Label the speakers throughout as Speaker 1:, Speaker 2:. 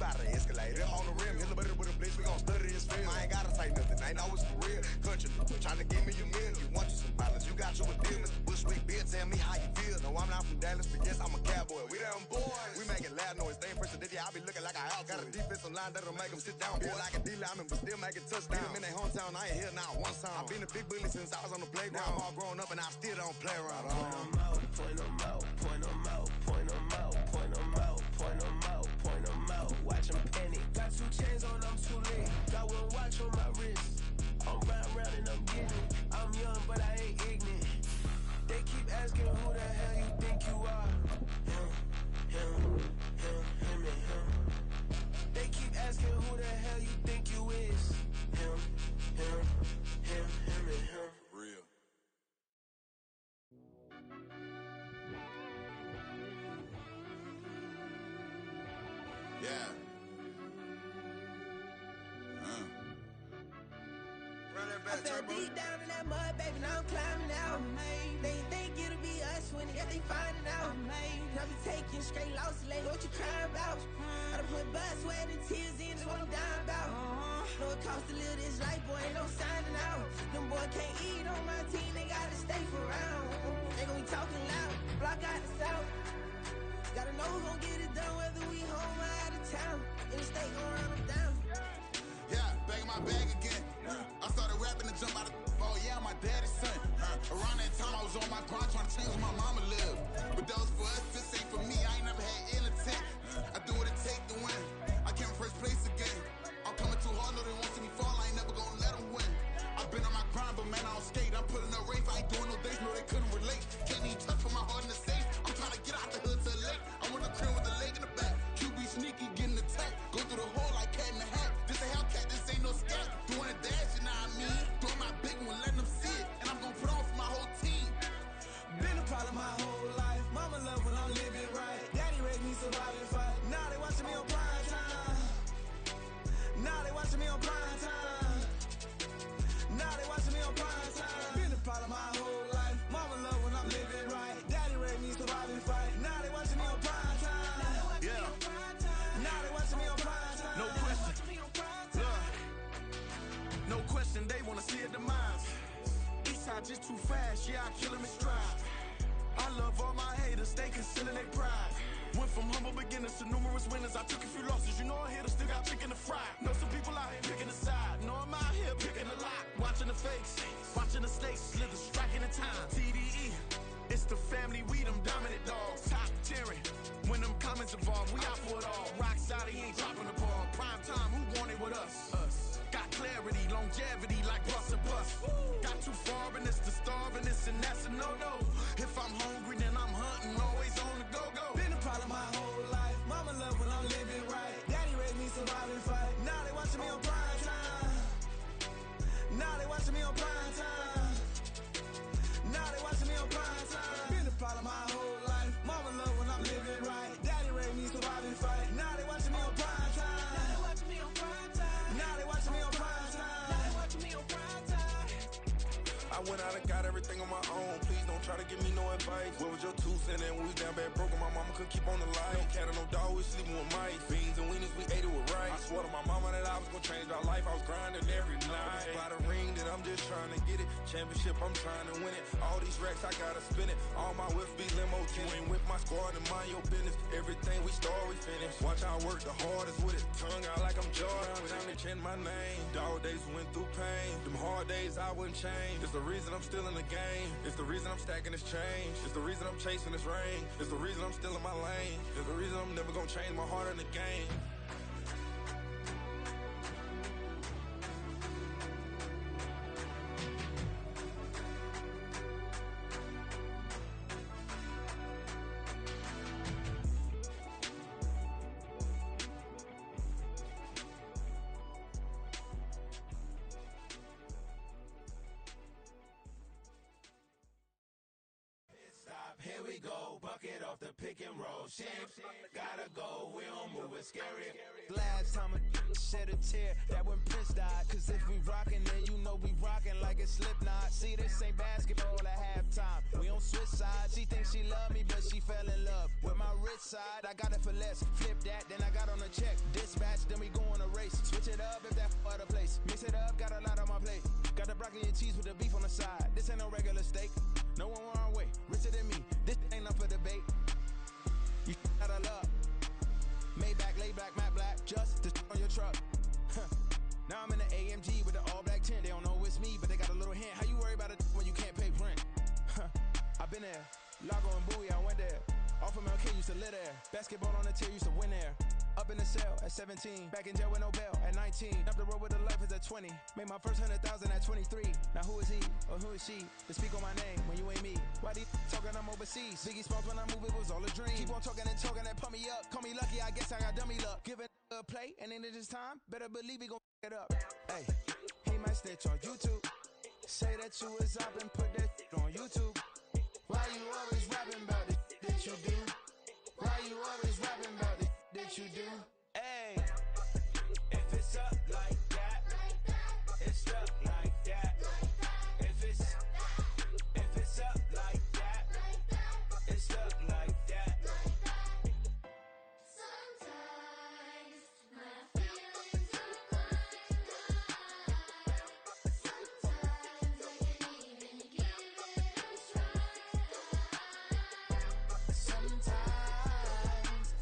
Speaker 1: side of the escalator. On the rim, hit a butter with a blitz, we gon' study his film. I ain't gotta say nothing, ain't know it's for real. Country, tryna give me a meal. You want you some violence, you got you a deal. Mr. Bushwick, Bill, tell me how you feel. No, I'm not from Dallas, but yes, I'm a cowboy. We them boys, we making loud noise. They ain't president, yeah, I be looking like a house. Got a defensive line that'll make them sit down. Feel like a D-lineman, but still making touchdowns. Them in their hometown, I ain't here not one time. I've been a big bully since I was on the playground. I'm all grown up and I still don't play around.
Speaker 2: Point them out, point them out, point them out, point them out, point them out, point them out, point them out. Watch them panic. Got 2 chains on, I'm too late. Got 1 watch on my wrist. I'm round and I'm getting it. I'm young, but I ain't ignorant. They keep asking who the hell you think you are. Him and him. They keep asking who the hell you think you is. Him and him.
Speaker 1: Real. Yeah. Run that back,
Speaker 3: I fell deep down in that mud, baby, now I'm climbing out. They think it'll be us when they finding out. I be taking straight losses, lady, what you crying about? I done put blood, sweat, and tears in, that's what I'm dying about. Know it costs to live this life, boy, ain't no signing out. Them boy can't eat on my team, they gotta stay for round. They gon' be talking loud, block out the south. Gotta know who gon' get it done, whether we home or out of town. In the state gon' run them down.
Speaker 4: Yeah, back in my bag again. I started rapping to jump out of oh yeah, my daddy's son. Around that time I was on my grind trying to change where my mama lived. But that was for us, this ain't for me. I ain't never had ill intent. I do what it take to win. I came in first place again. I'm coming too hard, no they won't see me fall. I ain't never gonna let them win. I've been on my grind, but man I don't skate. I'm putting up race, I ain't doing no days, no they couldn't relate. Can't even touch for my heart in the safe. I'm trying to get out the hood to the lake. I want the crib with the leg in the back. QB sneaky, getting attacked. Go through the hole like cat in the hat. This a Hellcat, this ain't no scat. Doing a dash, you know what I mean? Doing my big one, letting them see it. And I'm gonna put on for my whole team.
Speaker 2: Been a problem my whole life. Mama love when I'm living right. Daddy raised me survive and fight. Now they watching me on prime time. Now they watching me on prime time. Now they watching me on prime time. Been a problem my whole life. Mama love when I'm living right. Daddy raised me survive and fight. Now they watching me on prime time.
Speaker 4: Yeah.
Speaker 2: Now they watching me on prime time.
Speaker 4: No question. Look. No question, they wanna see a demise. Eastside just too fast, yeah, I kill them in stride. I love all my haters, they concealing their pride. Went from humble beginners to numerous winners. I took a few losses, you know I'm here to still got chicken to fry. Know some people out here picking a side. Know I'm out here picking a lot. Watching the fakes, watching the snakes, slither, striking the time. TDE, it's the family, we them dominant dogs. Top tiering, when them comments involved, we out for it all. Rock solid, he ain't dropping the ball. Prime time, who want it with us? Us. Got clarity, longevity like bus and bus. Got too far and it's the starving, this and that's a no-no. If I'm hungry, then I'm hunting, always on the go-go.
Speaker 2: Been a problem my whole life. Mama love when I'm living right. Daddy raised me survive and fight. Now they watching me on prime time. Now they watching me on prime time. Now they watching me on prime time. Been a problem my whole life. Mama love when I'm living right. Daddy raised me survive and fight. Now they watching me on prime time. Now they watching me on prime time. Now they watching me on prime time. Now they watching me on prime time.
Speaker 5: I went out and got everything on my own. Please don't try to give me no advice. What was your 2 cents and we was down bad broke and my mama couldn't keep on the light. No cat or no dog, we sleeping with mice. Beans and weenies, we ate it with rice. I swore to my mama that I was gonna change my life. I was grinding every night. By the ring that I'm just trying to get it. Championship, I'm trying to win it. All these racks, I gotta spin it. All my whips be limo. You ain't with my squad and mind your business. Everything we start, we finish. Watch I work the hardest with it. Tongue out like I'm Jordan. Time to change my name. Dog days went through pain. Them hard days I wouldn't change. It's the reason I'm still in the game. It's the reason I'm stacking this change. It's the reason I'm chasing this ring. It's the reason I'm still in my lane. It's the reason I'm never gonna change my heart in the game.
Speaker 2: Here we go, bucket off the pick and roll. Shit, gotta go, we don't move it scary.
Speaker 6: Last time a shed a tear, that when Prince died. Cause if we rockin', then you know we rockin' like a Slipknot. See, this ain't basketball at halftime. We on switch sides. She thinks she love me, but she fell in love with my rich side. I got it for less. Flip that, then I got on a check. Dispatch, then we go on a race. Switch it up if that other place. Mix it up, got a lot on my plate. Got the broccoli and cheese with the beef on the side. This ain't no regular steak. No one wrong way. Richer than me. This ain't up for debate. You out of luck. Maybach, laid back, matte black, just to on your truck. Now I'm in the AMG with the all black tint. They don't know it's me, but they got a little hint. How you worry about it when you can't pay rent? I've been there. Lago and Bowie, I went there. Off of MLK, used to live there. Basketball on the tier, used to win there. Up in the cell at 17. Back in jail with no bail at 19. Up the road with the life is at 20. Made my first 100,000 at 23. Now who is he or who is she to speak on my name when you ain't me? Why do you talking I'm overseas? Biggie Smalls when I move, it was all a dream. Keep on talking and pump me up. Call me lucky, I guess I got dummy luck. Give it a play, and then this time, better believe he gon' it up. Hey, he might snitch on YouTube. Say that you was up and put that on YouTube. Why you always rapping about it that you do? Why you always rapping about it that you do? Hey, if it's up like that, it's stuck like that. If it's up like that, it's stuck like that.
Speaker 7: Sometimes my feelings are blind. Sometimes I can't even give it a try.
Speaker 6: Sometimes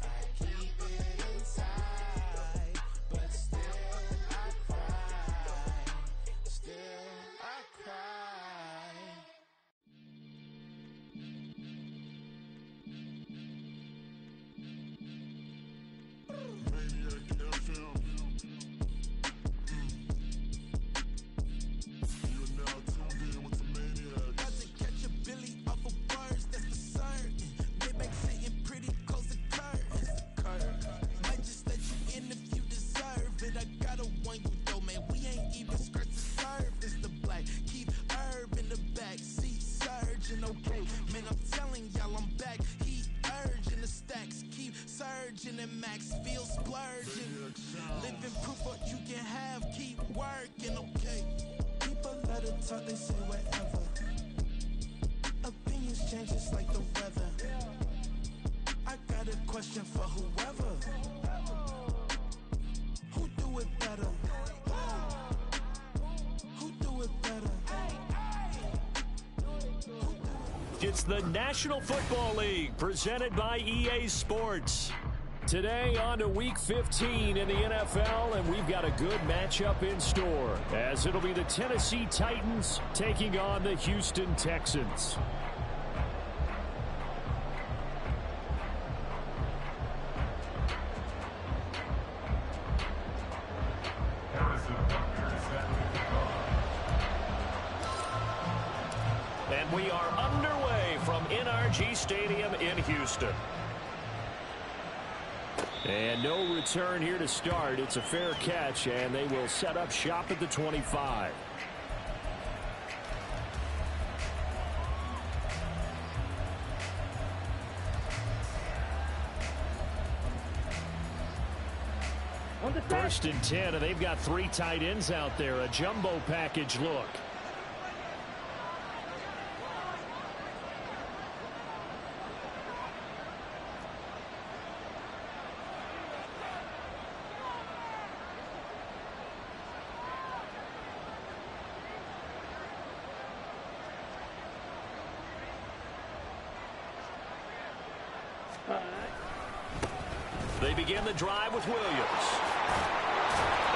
Speaker 6: I keep it inside, but still I cry. Still I cry.
Speaker 5: Maniac FM. You are now tuned in with the Maniacs.
Speaker 2: Got to catch a Billy off of words, that's for certain. Maybach sitting pretty close to curtains. Might just let you in if you deserve it. I gotta warn you though, man, we ain't even scratched the surface. The black, keep herb in the back seat, surging, okay. Man, I'm telling y'all I'm back. Heat urging the stacks, keep surging and max feel splurging. Living proof what you can have, keep working, okay. People let it talk, they say whatever. Opinions change just like the weather. I got a question for whoever. Who do it better? Who do it better?
Speaker 8: It's the National Football League presented by EA Sports. Today on to Week 15 in the NFL, and we've got a good matchup in store, as it'll be the Tennessee Titans taking on the Houston Texans. And we are underway from NRG Stadium in Houston. And no return here to start. It's a fair catch, and they will set up shop at the 25. First and 10, and they've got 3 tight ends out there. A jumbo package look. They begin the drive with Williams.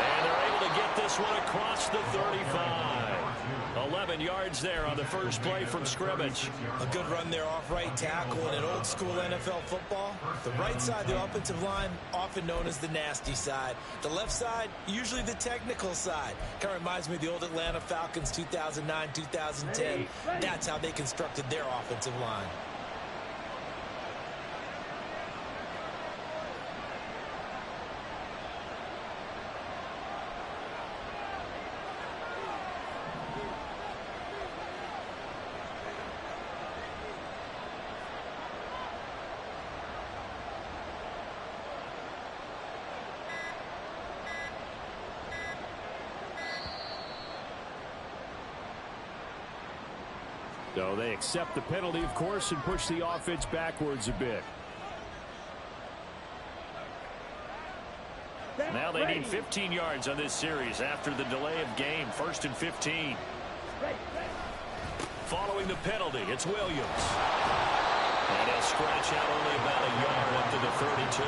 Speaker 8: And they're able to get this one across the 35. 11 yards there on the first play from scrimmage.
Speaker 9: A good run there off right tackle in an old school NFL football. The right side, the offensive line, often known as the nasty side. The left side, usually the technical side. Kind of reminds me of the old Atlanta Falcons 2009, 2010. That's how they constructed their offensive line.
Speaker 8: So they accept the penalty, of course, and push the offense backwards a bit. Now they need 15 yards on this series after the delay of game. 1st and 15. Following the penalty, it's Williams. And he'll scratch out only about a yard up to the 32.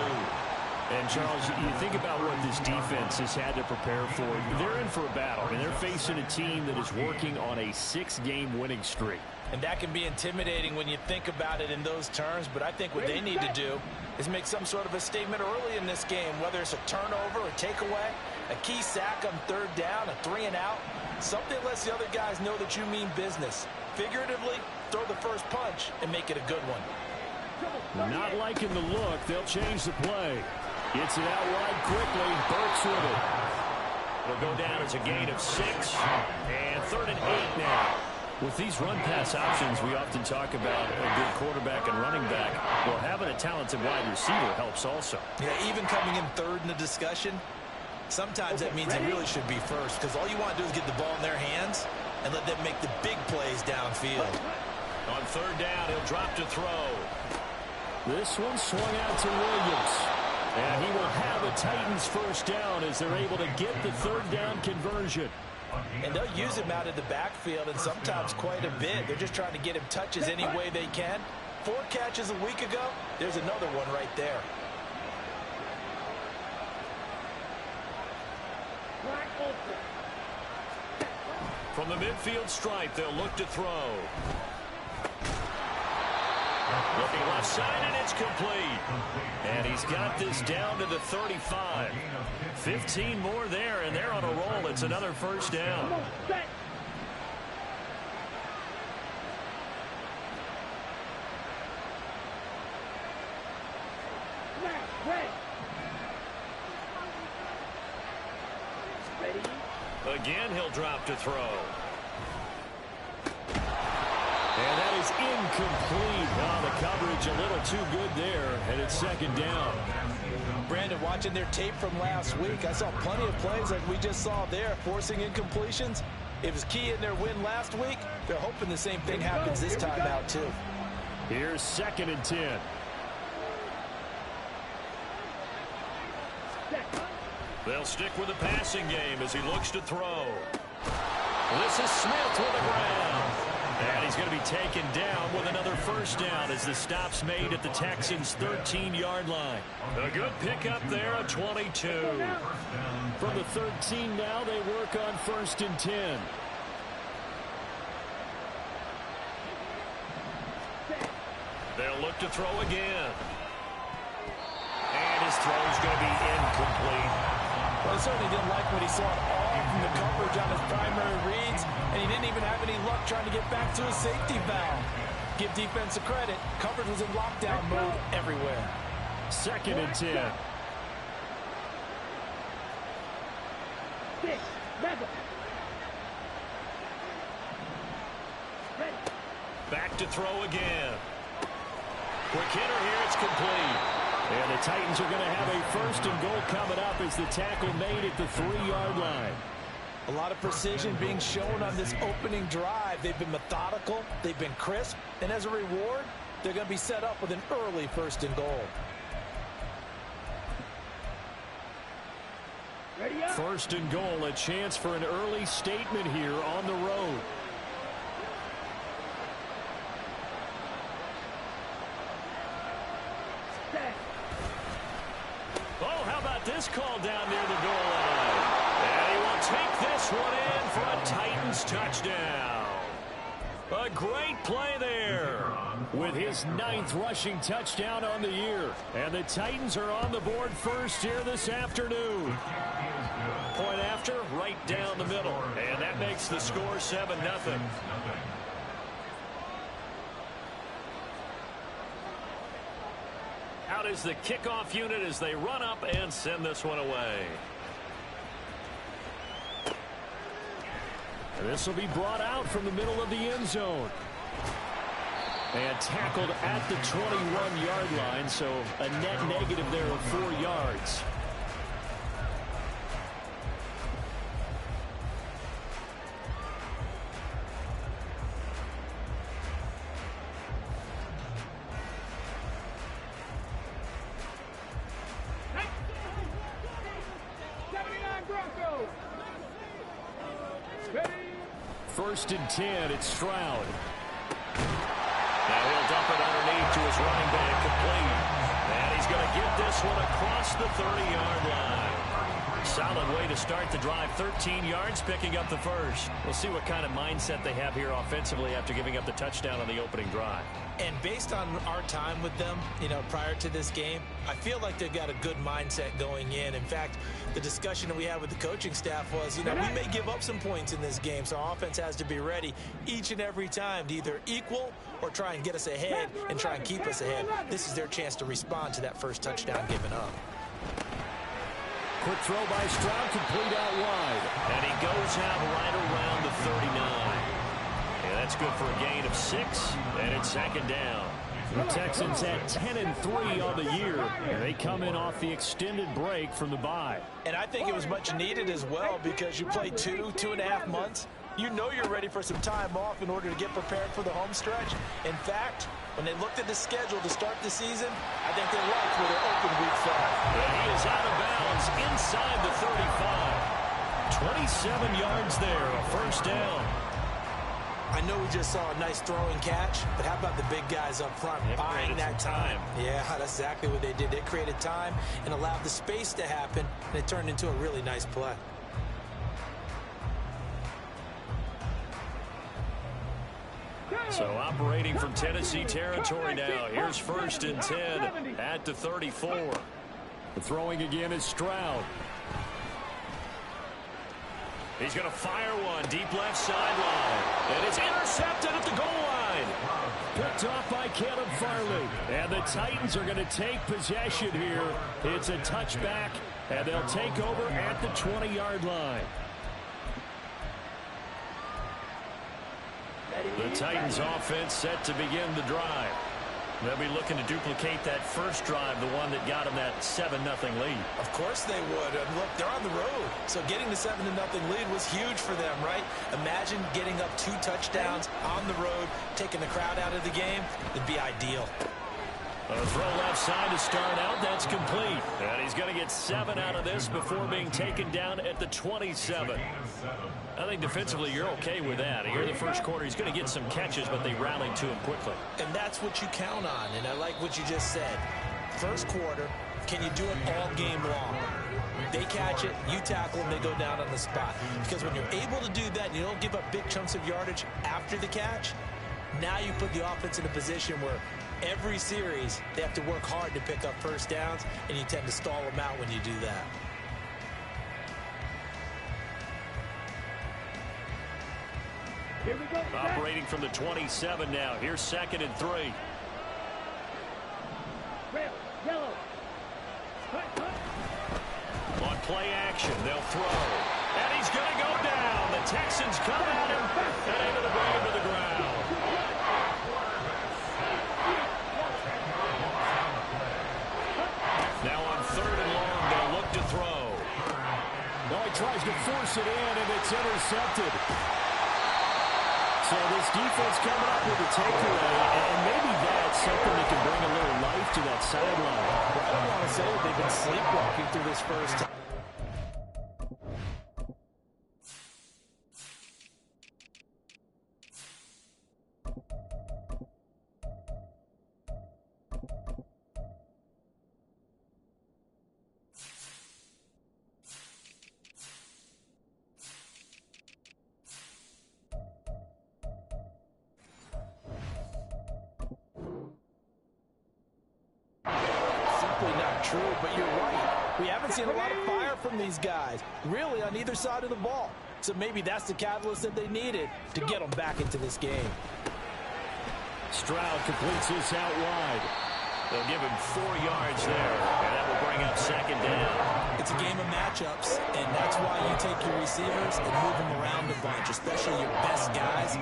Speaker 8: And, Charles, you think about what this defense has had to prepare for. They're in for a battle, and they're facing a team that is working on a 6-game winning streak.
Speaker 9: And that can be intimidating when you think about it in those terms, but I think what they need to do is make some sort of a statement early in this game, whether it's a turnover, a takeaway, a key sack on 3rd down, a 3-and-out, something that lets the other guys know that you mean business. Figuratively, throw the first punch and make it a good one.
Speaker 8: Not liking the look. They'll change the play. Gets it out wide quickly. Burks with it. It'll go down as a gain of 6. And 3rd and 8 now. With these run-pass options, we often talk about a good quarterback and running back. Well, having a talented wide receiver helps also.
Speaker 9: Yeah, even coming in 3rd in the discussion, sometimes that means it really should be first, because all you want to do is get the ball in their hands and let them make the big plays downfield.
Speaker 8: On 3rd down, he'll drop to throw. This one swung out to Williams. And he will have a Titans first down as they're able to get the 3rd down conversion.
Speaker 9: And they'll use him out of the backfield, and sometimes quite a bit. They're just trying to get him touches any way they can. 4 catches a week ago. There's another one right there.
Speaker 8: From the midfield stripe, they'll look to throw. Looking left side, and it's complete. And he's got this down to the 35. 15 more there, and they're on a roll. It's another first down. Again, he'll drop to throw. And that is incomplete. Oh, the coverage a little too good there, and it's 2nd down.
Speaker 9: Brandon, watching their tape from last week, I saw plenty of plays like we just saw there, forcing incompletions. It was key in their win last week. They're hoping the same thing happens this time out, too.
Speaker 8: Here's 2nd and 10. They'll stick with the passing game as he looks to throw. This is Smith with the ground. And he's going to be taken down with another first down as the stop's made at the Texans' 13-yard line. A good pickup there, a 22. From the 13 now, they work on 1st and 10. They'll look to throw again. And his throw's going to be incomplete.
Speaker 9: Well, he certainly didn't like what he saw at all from the coverage on his primary reads, and he didn't even have any luck trying to get back to his safety valve. Give defense a credit. Coverage was in lockdown mode everywhere.
Speaker 8: 2nd and 10. Back to throw again. Quick hitter here, it's complete. And the Titans are going to have a 1st and goal coming up as the tackle made at the 3-yard line.
Speaker 9: A lot of precision being shown on this opening drive. They've been methodical, they've been crisp, and as a reward, they're going to be set up with an early 1st and goal.
Speaker 8: 1st and goal, a chance for an early statement here on the road. Oh, how about this call down near the goal line? And he will take this one in for a Titans touchdown. A great play there with his 9th rushing touchdown on the year. And the Titans are on the board first here this afternoon. Point after, right down the middle. And that makes the score 7-0. Out is the kickoff unit as they run up and send this one away. And this will be brought out from the middle of the end zone. And tackled at the 21-yard line, so a net negative there of 4 yards. first and 10. It's Stroud. Now he'll dump it underneath to his running back, complete. And he's going to get this one across the 30-yard line. Solid way to start the drive. 13 yards, picking up the first. We'll see what kind of mindset they have here offensively after giving up the touchdown on the opening drive.
Speaker 9: And based on our time with them, prior to this game, I feel like they've got a good mindset going in. In fact, the discussion that we had with the coaching staff was, we may give up some points in this game, so our offense has to be ready each and every time to either equal or try and get us ahead and try and keep us ahead. This is their chance to respond to that first touchdown given up.
Speaker 8: Quick throw by Stroud, complete out wide. And he goes out right around the 39. And that's good for a gain of 6, and it's second down. The Texans at 10-3 on the year, and they come in off the extended break from the bye.
Speaker 9: And I think it was much needed as well because you played 2.5 months. You know you're ready for some time off in order to get prepared for the home stretch. In fact, when they looked at the schedule to start the season, I think they liked where they're open week 5.
Speaker 8: And he is out of bounds inside the 35. 27 yards there, a first down.
Speaker 9: I know we just saw a nice throwing catch, but how about the big guys up front buying that time? Yeah, that's exactly what they did. They created time and allowed the space to happen, and it turned into a really nice play.
Speaker 8: So operating from Tennessee territory now. Here's first and 10 at the 34. The throwing again is Stroud. He's going to fire one deep left sideline. And it's intercepted at the goal line. Picked off by Caleb Farley. And the Titans are going to take possession here. It's a touchback, and they'll take over at the 20-yard line. The Titans offense set to begin the drive. They'll be looking to duplicate that first drive, the one that got them that 7-0 lead.
Speaker 9: Of course they would. And look, they're on the road. So getting the 7-0 lead was huge for them, right? Imagine getting up 2 touchdowns on the road, taking the crowd out of the game. It'd be ideal.
Speaker 8: A throw left side to start out. That's complete. And he's going to get 7 out of this before being taken down at the 27. I think defensively you're okay with that. Here in the first quarter, he's going to get some catches, but they rallied to him quickly.
Speaker 9: And that's what you count on. And I like what you just said. First quarter, can you do it all game long? They catch it, you tackle them, they go down on the spot. Because when you're able to do that and you don't give up big chunks of yardage after the catch, now you put the offense in a position where every series they have to work hard to pick up first downs, and you tend to stall them out when you do that.
Speaker 8: Here we go. Operating from the 27 now. Here's second and 3.
Speaker 10: Red, yellow.
Speaker 8: On play action, they'll throw. And he's going to go down. The Texans come at him and able to bring him to the ground. Now on 3rd and long, they'll look to throw.
Speaker 10: Well, he tries to force it in, and it's intercepted. So this defense coming up with a takeaway, and maybe that's something that can bring a little life to that sideline.
Speaker 9: Well, I don't want to say that they've been sleepwalking through this first time. True, but you're right. We haven't seen a lot of fire from these guys, really, on either side of the ball. So maybe that's the catalyst that they needed to get them back into this game.
Speaker 8: Stroud completes this out wide. They'll give him 4 yards there, and that will bring up second down.
Speaker 9: It's a game of matchups, and that's why you take your receivers and move them around a bunch, especially your best guys.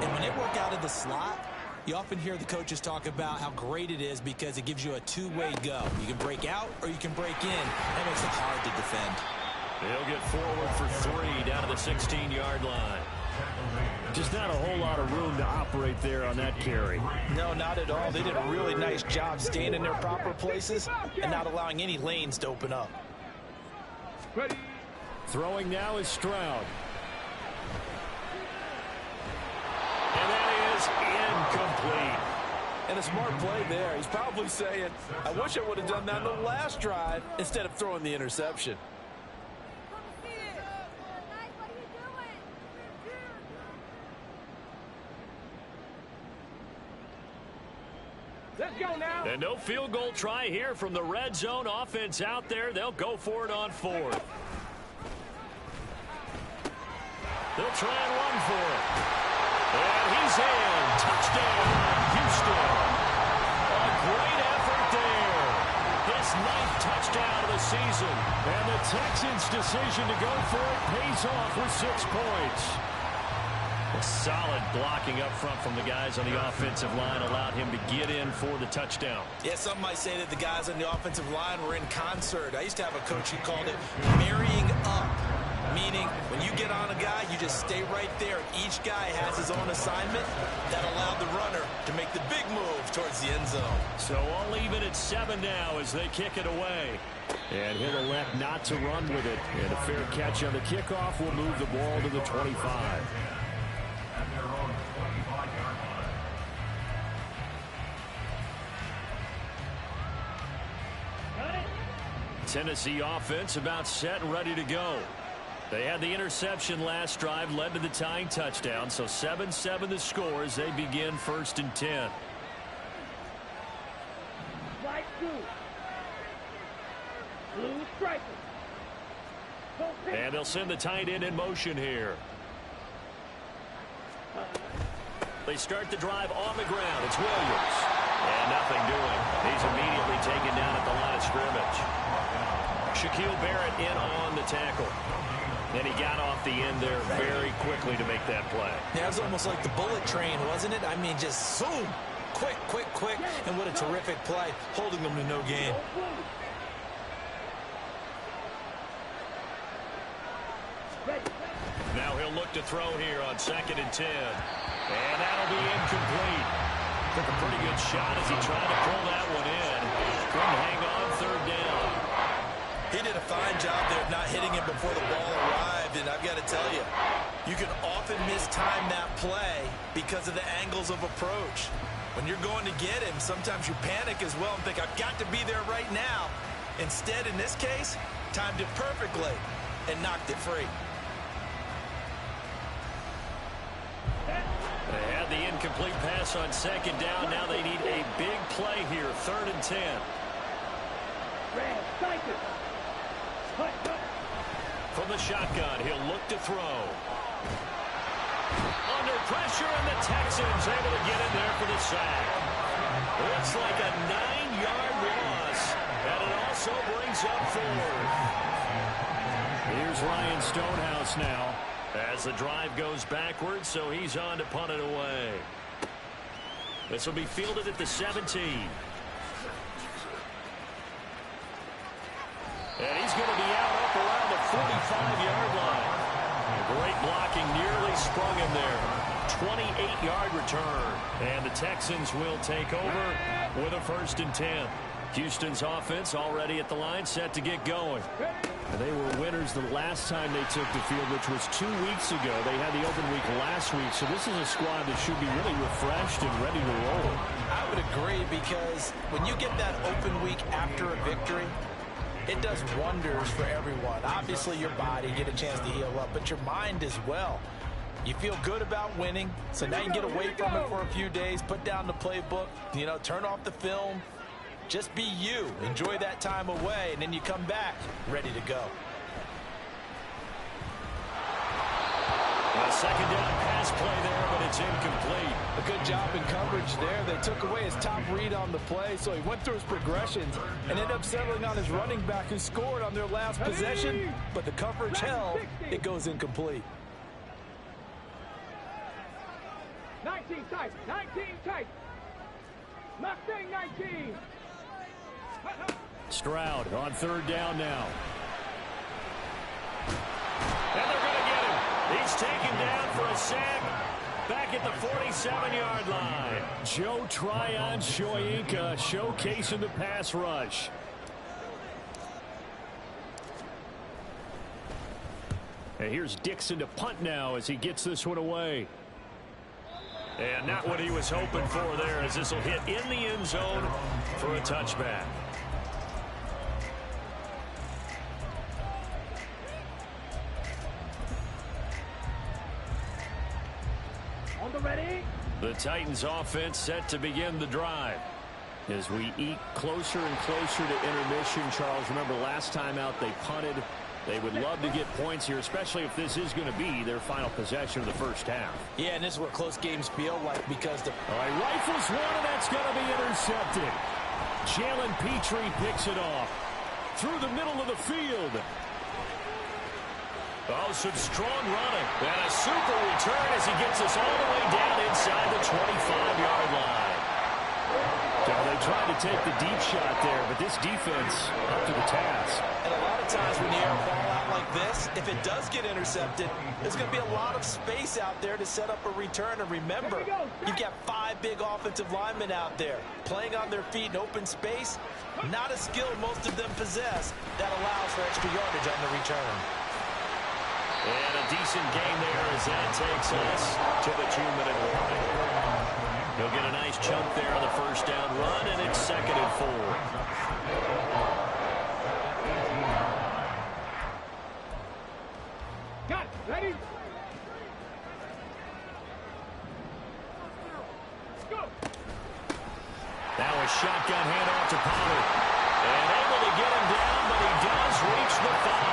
Speaker 9: And when they work out of the slot, you often hear the coaches talk about how great it is because it gives you a two-way go. You can break out or you can break in. That makes it hard to defend.
Speaker 8: They'll get forward for 3 down to the 16-yard line.
Speaker 10: Just not a whole lot of room to operate there on that carry.
Speaker 9: No, not at all. They did a really nice job staying in their proper places and not allowing any lanes to open up.
Speaker 10: Ready.
Speaker 8: Throwing now is Stroud. And that is incomplete.
Speaker 9: And a smart play there. He's probably saying, I wish I would have done that in the last drive instead of throwing the interception.
Speaker 10: Let's go now.
Speaker 8: And no field goal try here from the red zone offense out there. They'll go for it on 4th. They'll try and run for it. And he's in. Touchdown, Houston. A great effort there. His 9th touchdown of the season. And the Texans' decision to go for it pays off with 6 points. A solid blocking up front from the guys on the offensive line allowed him to get in for the touchdown.
Speaker 9: Yeah, some might say that the guys on the offensive line were in concert. I used to have a coach who called it marrying up, meaning when you get on a guy, you just stay right there. And each guy has his own assignment that allowed the runner to make the big move towards the end zone.
Speaker 8: So all even at 7 now as they kick it away. And he'll elect not to run with it. And a fair catch on the kickoff will move the ball to the 25. Tennessee offense about set and ready to go. They had the interception last drive, led to the tying touchdown, so 7-7 the score as they begin 1st and 10.
Speaker 10: Right two. Blue striker.
Speaker 8: And they'll send the tight end in motion here. They start the drive on the ground. It's Williams. And nothing doing. He's immediately taken down at the line of scrimmage. Shaquille Barrett in on the tackle. And he got off the end there very quickly to make that play.
Speaker 9: Yeah, it was almost like the bullet train, wasn't it? I mean, just zoom. Quick, quick, quick. And what a terrific play, holding them to no gain.
Speaker 8: Now he'll look to throw here on 2nd and 10. And that'll be incomplete. Took a pretty good shot as he tried to pull that one in. Couldn't hang on 3rd down.
Speaker 9: He did a fine job there of not hitting him before the ball arrived, and I've got to tell you, you can often mistime that play because of the angles of approach. When you're going to get him, sometimes you panic as well and think, I've got to be there right now. Instead, in this case, timed it perfectly and knocked it free.
Speaker 8: They had the incomplete pass on 2nd down. Now they need a big play here, 3rd and 10. From the shotgun, he'll look to throw. Under pressure, and the Texans able to get in there for the sack. Looks like a 9-yard loss, and it also brings up 4th. Here's Ryan Stonehouse now as the drive goes backwards, so he's on to punt it away. This will be fielded at the 17. And he's going to be out up around the 45-yard line. Great blocking, nearly sprung him there. 28-yard return. And the Texans will take over with a 1st and 10. Houston's offense already at the line, set to get going. And they were winners the last time they took the field, which was 2 weeks ago. They had the open week last week, so this is a squad that should be really refreshed and ready to roll.
Speaker 9: I would agree, because when you get that open week after a victory, it does wonders for everyone. Obviously, your body, get a chance to heal up, but your mind as well. You feel good about winning, so now you can get away from it for a few days, put down the playbook, turn off the film. Just be you. Enjoy that time away, and then you come back ready to go.
Speaker 8: A 2nd down pass play there, but it's incomplete.
Speaker 11: A good job in coverage there. They took away his top read on the play, so he went through his progressions and ended up settling on his running back who scored on their last possession, but the coverage held. It goes incomplete.
Speaker 10: 19 tight. 19 tight. Mustang 19.
Speaker 8: Stroud on 3rd down now. And they're going to get him. He's taken down for a sack back at the 47-yard line. Joe Tryon-Shoyinka showcasing the pass rush. And here's Dixon to punt now as he gets this one away. And not what he was hoping for there, as this will hit in the end zone for a touchback.
Speaker 10: On the ready.
Speaker 8: The Titans offense set to begin the drive. As we eke closer and closer to intermission, Charles, remember last time out they punted. They would love to get points here, especially if this is going to be their final possession of the first half.
Speaker 9: Yeah, and this is what close games feel like because the...
Speaker 8: All right, rifles one, and that's going to be intercepted. Jalen Petrie picks it off through the middle of the field. Oh, some strong running. And a super return as he gets us all the way down inside the 25-yard line. So they tried to take the deep shot there, but this defense up to the task.
Speaker 9: And a lot of times when you air a ball out like this, if it does get intercepted, there's going to be a lot of space out there to set up a return. And remember, you've got 5 big offensive linemen out there playing on their feet in open space. Not a skill most of them possess that allows for extra yardage on the return.
Speaker 8: And a decent gain there as that takes us to the 2-minute line. He'll get a nice chunk there on the first down run, and it's 2nd and 4.
Speaker 10: Got it. Ready? Go.
Speaker 8: Now a shotgun handoff to Pollard. And able to get him down, but he does reach the 5.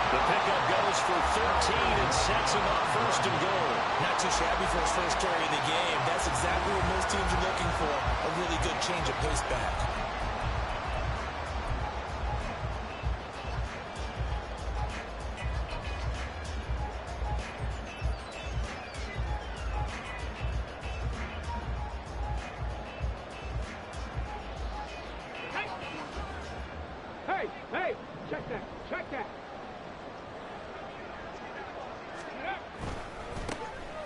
Speaker 8: The pickup goes for 13 and sets him up 1st and goal.
Speaker 9: Not too shabby for his first carry of the game. That's exactly what most teams are looking for. A really good change of pace back.
Speaker 10: Hey, check that.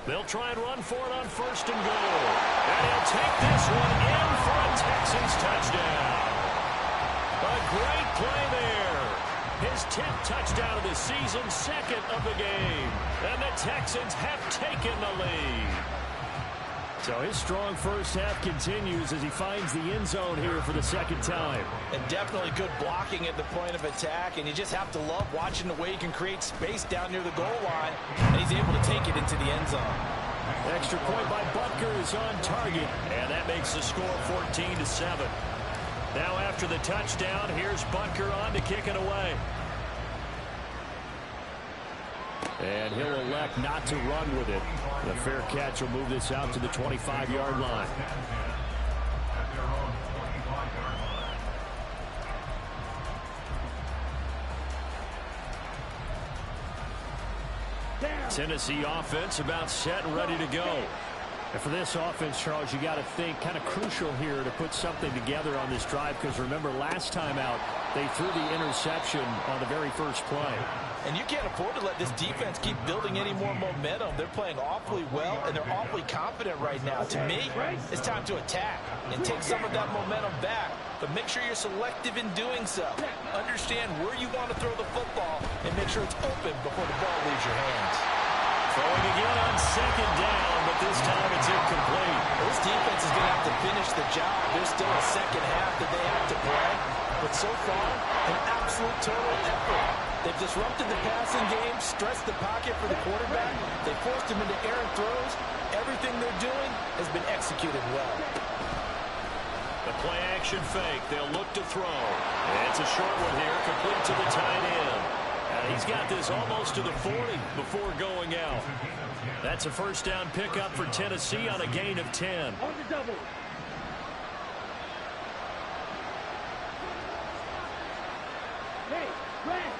Speaker 8: They'll try and run for it on 1st and goal. And he'll take this one in for a Texans touchdown. A great play there. His 10th touchdown of the season, 2nd of the game. And the Texans have taken the lead. So his strong first half continues as he finds the end zone here for the 2nd time.
Speaker 9: And definitely good blocking at the point of attack, and you just have to love watching the way he can create space down near the goal line, and he's able to take it into the end zone.
Speaker 8: Extra point by Butker is on target, and that makes the score 14-7. Now after the touchdown, here's Butker on to kick it away. And he'll elect not to run with it. The fair catch will move this out to the 25-yard line. Tennessee offense about set and ready to go. And for this offense, Charles, you got to think kind of crucial here to put something together on this drive, because remember last time out they threw the interception on the very first play.
Speaker 9: And you can't afford to let this defense keep building any more momentum. They're playing awfully well, and they're awfully confident right now. To me, it's time to attack and take some of that momentum back. But make sure you're selective in doing so. Understand where you want to throw the football and make sure it's open before the ball leaves your hands.
Speaker 8: Throwing again on 2nd down, but this time it's incomplete.
Speaker 9: This defense is going to have to finish the job. There's still a 2nd half that they have to play. But so far, an absolute total effort. They've disrupted the passing game, stressed the pocket for the quarterback. They forced him into errant throws. Everything they're doing has been executed well.
Speaker 8: The play action fake. They'll look to throw. And it's a short one here, complete to the tight end. And he's got this almost to the 40 before going out. That's a first down pickup for Tennessee on a gain of 10.
Speaker 10: On the double. Hey, red.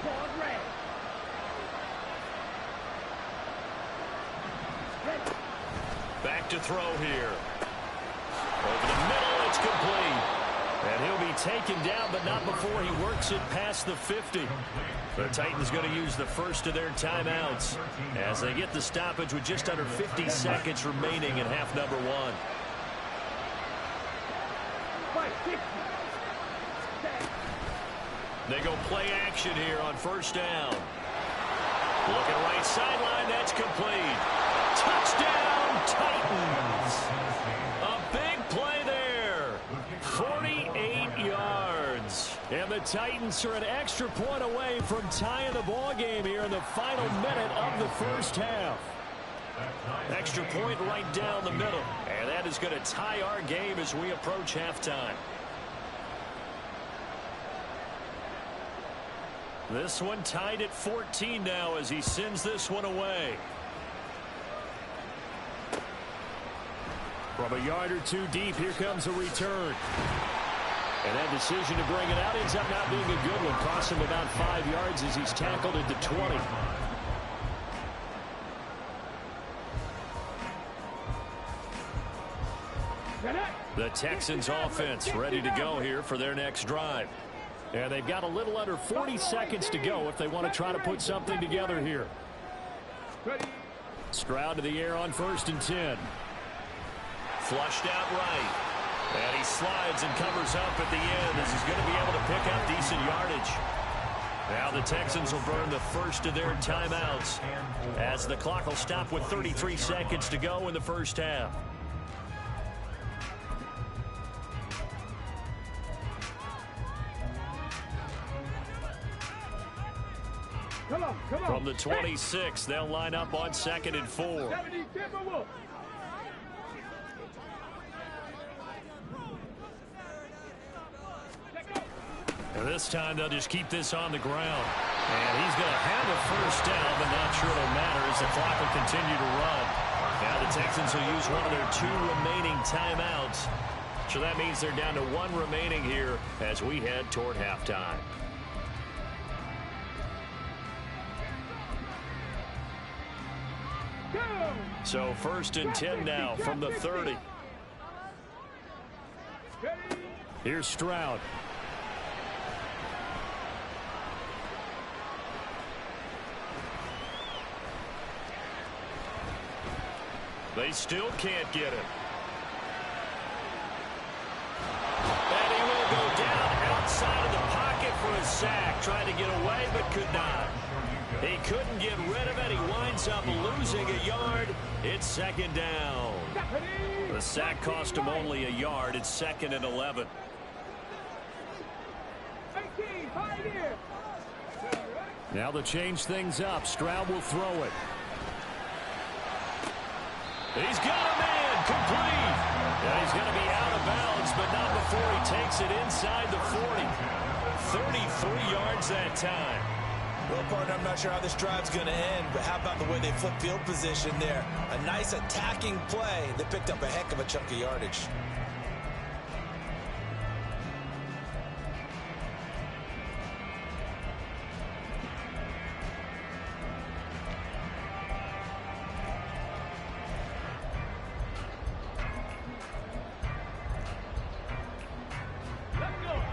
Speaker 10: Ball red. Red.
Speaker 8: Back to throw here. Over the middle, it's complete. And he'll be taken down, but not before he works it past the 50. The Titans going to use the first of their timeouts as they get the stoppage with just under 50 seconds remaining in half number 1.
Speaker 10: 560.
Speaker 8: They go play action here on first down. Looking right sideline, that's complete. Touchdown, Titans. A big play there. 48 yards. And the Titans are an extra point away from tying the ball game here in the final minute of the first half. Extra point right down the middle. And that is going to tie our game as we approach halftime. This one tied at 14 now as he sends this one away. From a yard or two deep, here comes a return. And that decision to bring it out ends up not being a good one. Costs him about 5 yards as he's tackled at the 20. The Texans offense ready to go here for their next drive. And they've got a little under 40 seconds to go if they want to try to put something together here. Stroud to the air on 1st and 10. Flushed out right. And he slides and covers up at the end as he's going to be able to pick up decent yardage. Now the Texans will burn the first of their timeouts as the clock will stop with 33 seconds to go in the first half. From the 26, they'll line up on 2nd and 4. And this time they'll just keep this on the ground. And he's going to have a first down, but not sure it'll matter as the clock will continue to run. Now the Texans will use one of their 2 remaining timeouts. So that means they're down to 1 remaining here as we head toward halftime. So 1st and 10 now from the 30. Here's Stroud. They still can't get him. And he will go down outside of the pocket for a sack. Trying to get away but could not. He couldn't get rid of it. He winds up losing a yard. It's 2nd down. The sack cost him only a yard. It's 2nd and 11. Now they'll change things up. Stroud will throw it. He's got a man complete. And he's going to be out of bounds, but not before he takes it inside the 40. 33 yards that time.
Speaker 9: Well, partner, I'm not sure how this drive's going to end, but how about the way they flip field position there? A nice attacking play that picked up a heck of a chunk of yardage.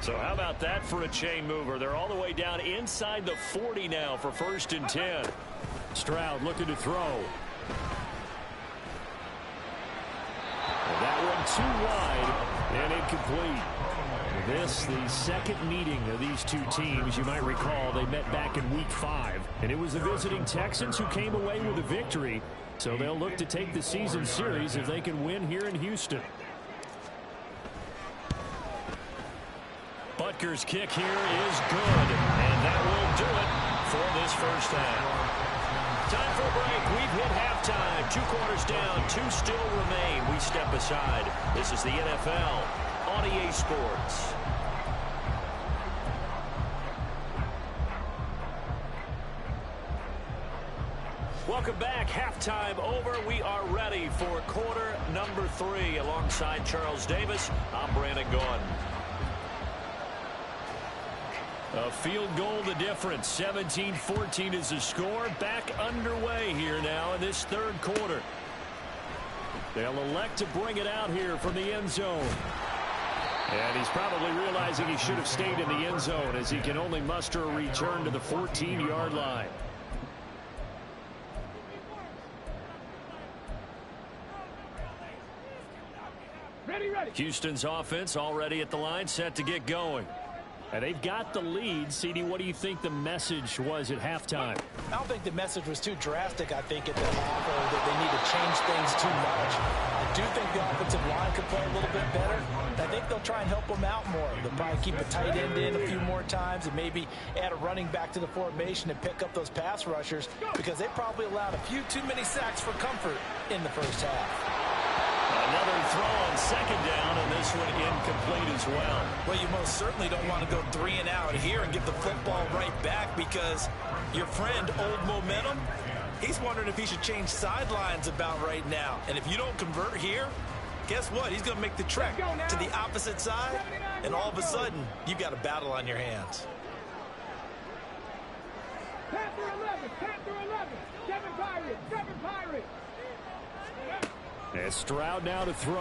Speaker 8: So how about that for a chain mover? They're all the way down inside the 40 now for 1st and 10. Stroud looking to throw. And that one too wide and incomplete. This, the second meeting of these 2 teams. You might recall they met back in Week 5. And it was the visiting Texans who came away with a victory. So they'll look to take the season series if they can win here in Houston. Butker's kick here is good, and that will do it for this first half. Time for a break. We've hit halftime. 2 quarters down, 2 still remain. We step aside. This is the NFL on EA Sports. Welcome back. Halftime over. We are ready for quarter number 3. Alongside Charles Davis, I'm Brandon Gaudin. A field goal the difference. 17-14 is the score. Back underway here now in this 3rd quarter. They'll elect to bring it out here from the end zone. And he's probably realizing he should have stayed in the end zone as he can only muster a return to the 14-yard line. Houston's offense already at the line, set to get going. And they've got the lead. CD, what do you think the message was at halftime?
Speaker 9: I don't think the message was too drastic, I think, at the half, or that they need to change things too much. I do think the offensive line could play a little bit better. I think they'll try and help them out more. They'll probably keep a tight end in a few more times and maybe add a running back to the formation and pick up those pass rushers, because they probably allowed a few too many sacks for comfort in the first half.
Speaker 8: Another throw on second down, and this one incomplete as well.
Speaker 9: Well, you most certainly don't want to go 3 and out here and give the football right back, because your friend, Old Momentum, he's wondering if he should change sidelines about right now. And if you don't convert here, guess what? He's going to make the trek to the opposite side, and all of a sudden, you've got a battle on your hands.
Speaker 12: Panther 11, 7 Pirates.
Speaker 8: And Stroud now to throw.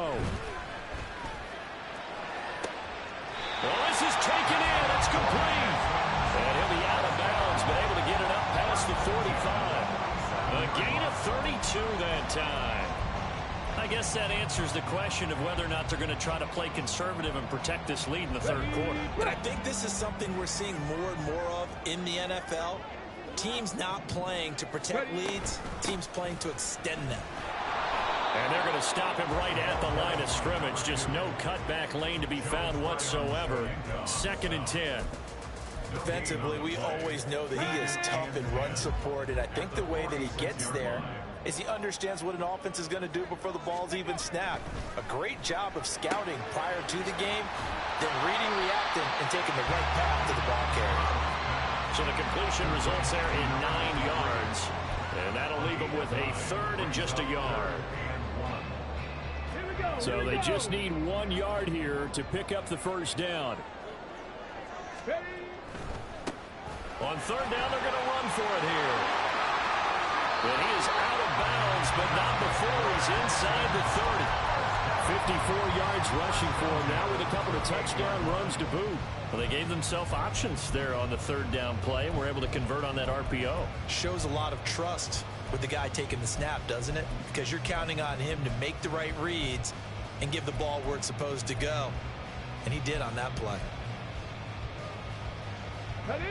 Speaker 8: Well, this is taken in. It's complete. And he'll be out of bounds, but able to get it up past the 45. A gain of 32 that time. I guess that answers the question of whether or not they're going to try to play conservative and protect this lead in the third quarter.
Speaker 9: And I think this is something we're seeing more and more of in the NFL. Teams not playing to protect leads, teams playing to extend them.
Speaker 8: And they're going to stop him right at the line of scrimmage. Just no cutback lane to be found whatsoever. 2nd and 10.
Speaker 9: Defensively, we always know that he is tough in run support, and I think the way that he gets there is he understands what an offense is going to do before the ball's even snapped. A great job of scouting prior to the game, then reading, reacting, and taking the right path to the ball carrier.
Speaker 8: So the completion results there in 9 yards, and that'll leave him with a 3rd and just a yard. So they just need 1 yard here to pick up the first down. On 3rd down, they're going to run for it here. And he is out of bounds, but not before he's inside the 30. 54 yards rushing for him now with a couple of touchdown runs to boot. Well, they gave themselves options there on the 3rd down play, and were able to convert on that RPO.
Speaker 9: Shows a lot of trust with the guy taking the snap, doesn't it? Because you're counting on him to make the right reads and give the ball where it's supposed to go. And he did on that play.
Speaker 12: Ready?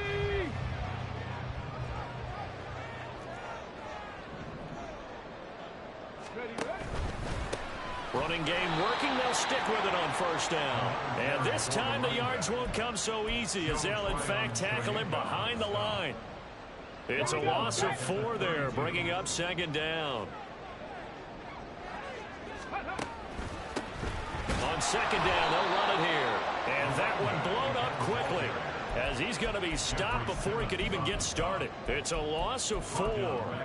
Speaker 8: Running game working. They'll stick with it on 1st down. And this time the yards won't come so easy, as they'll in fact tackle him behind the line. It's a loss of 4 there, bringing up 2nd down. On 2nd down, they'll run it here. And that one blown up quickly, as he's going to be stopped before he could even get started. It's a loss of 4.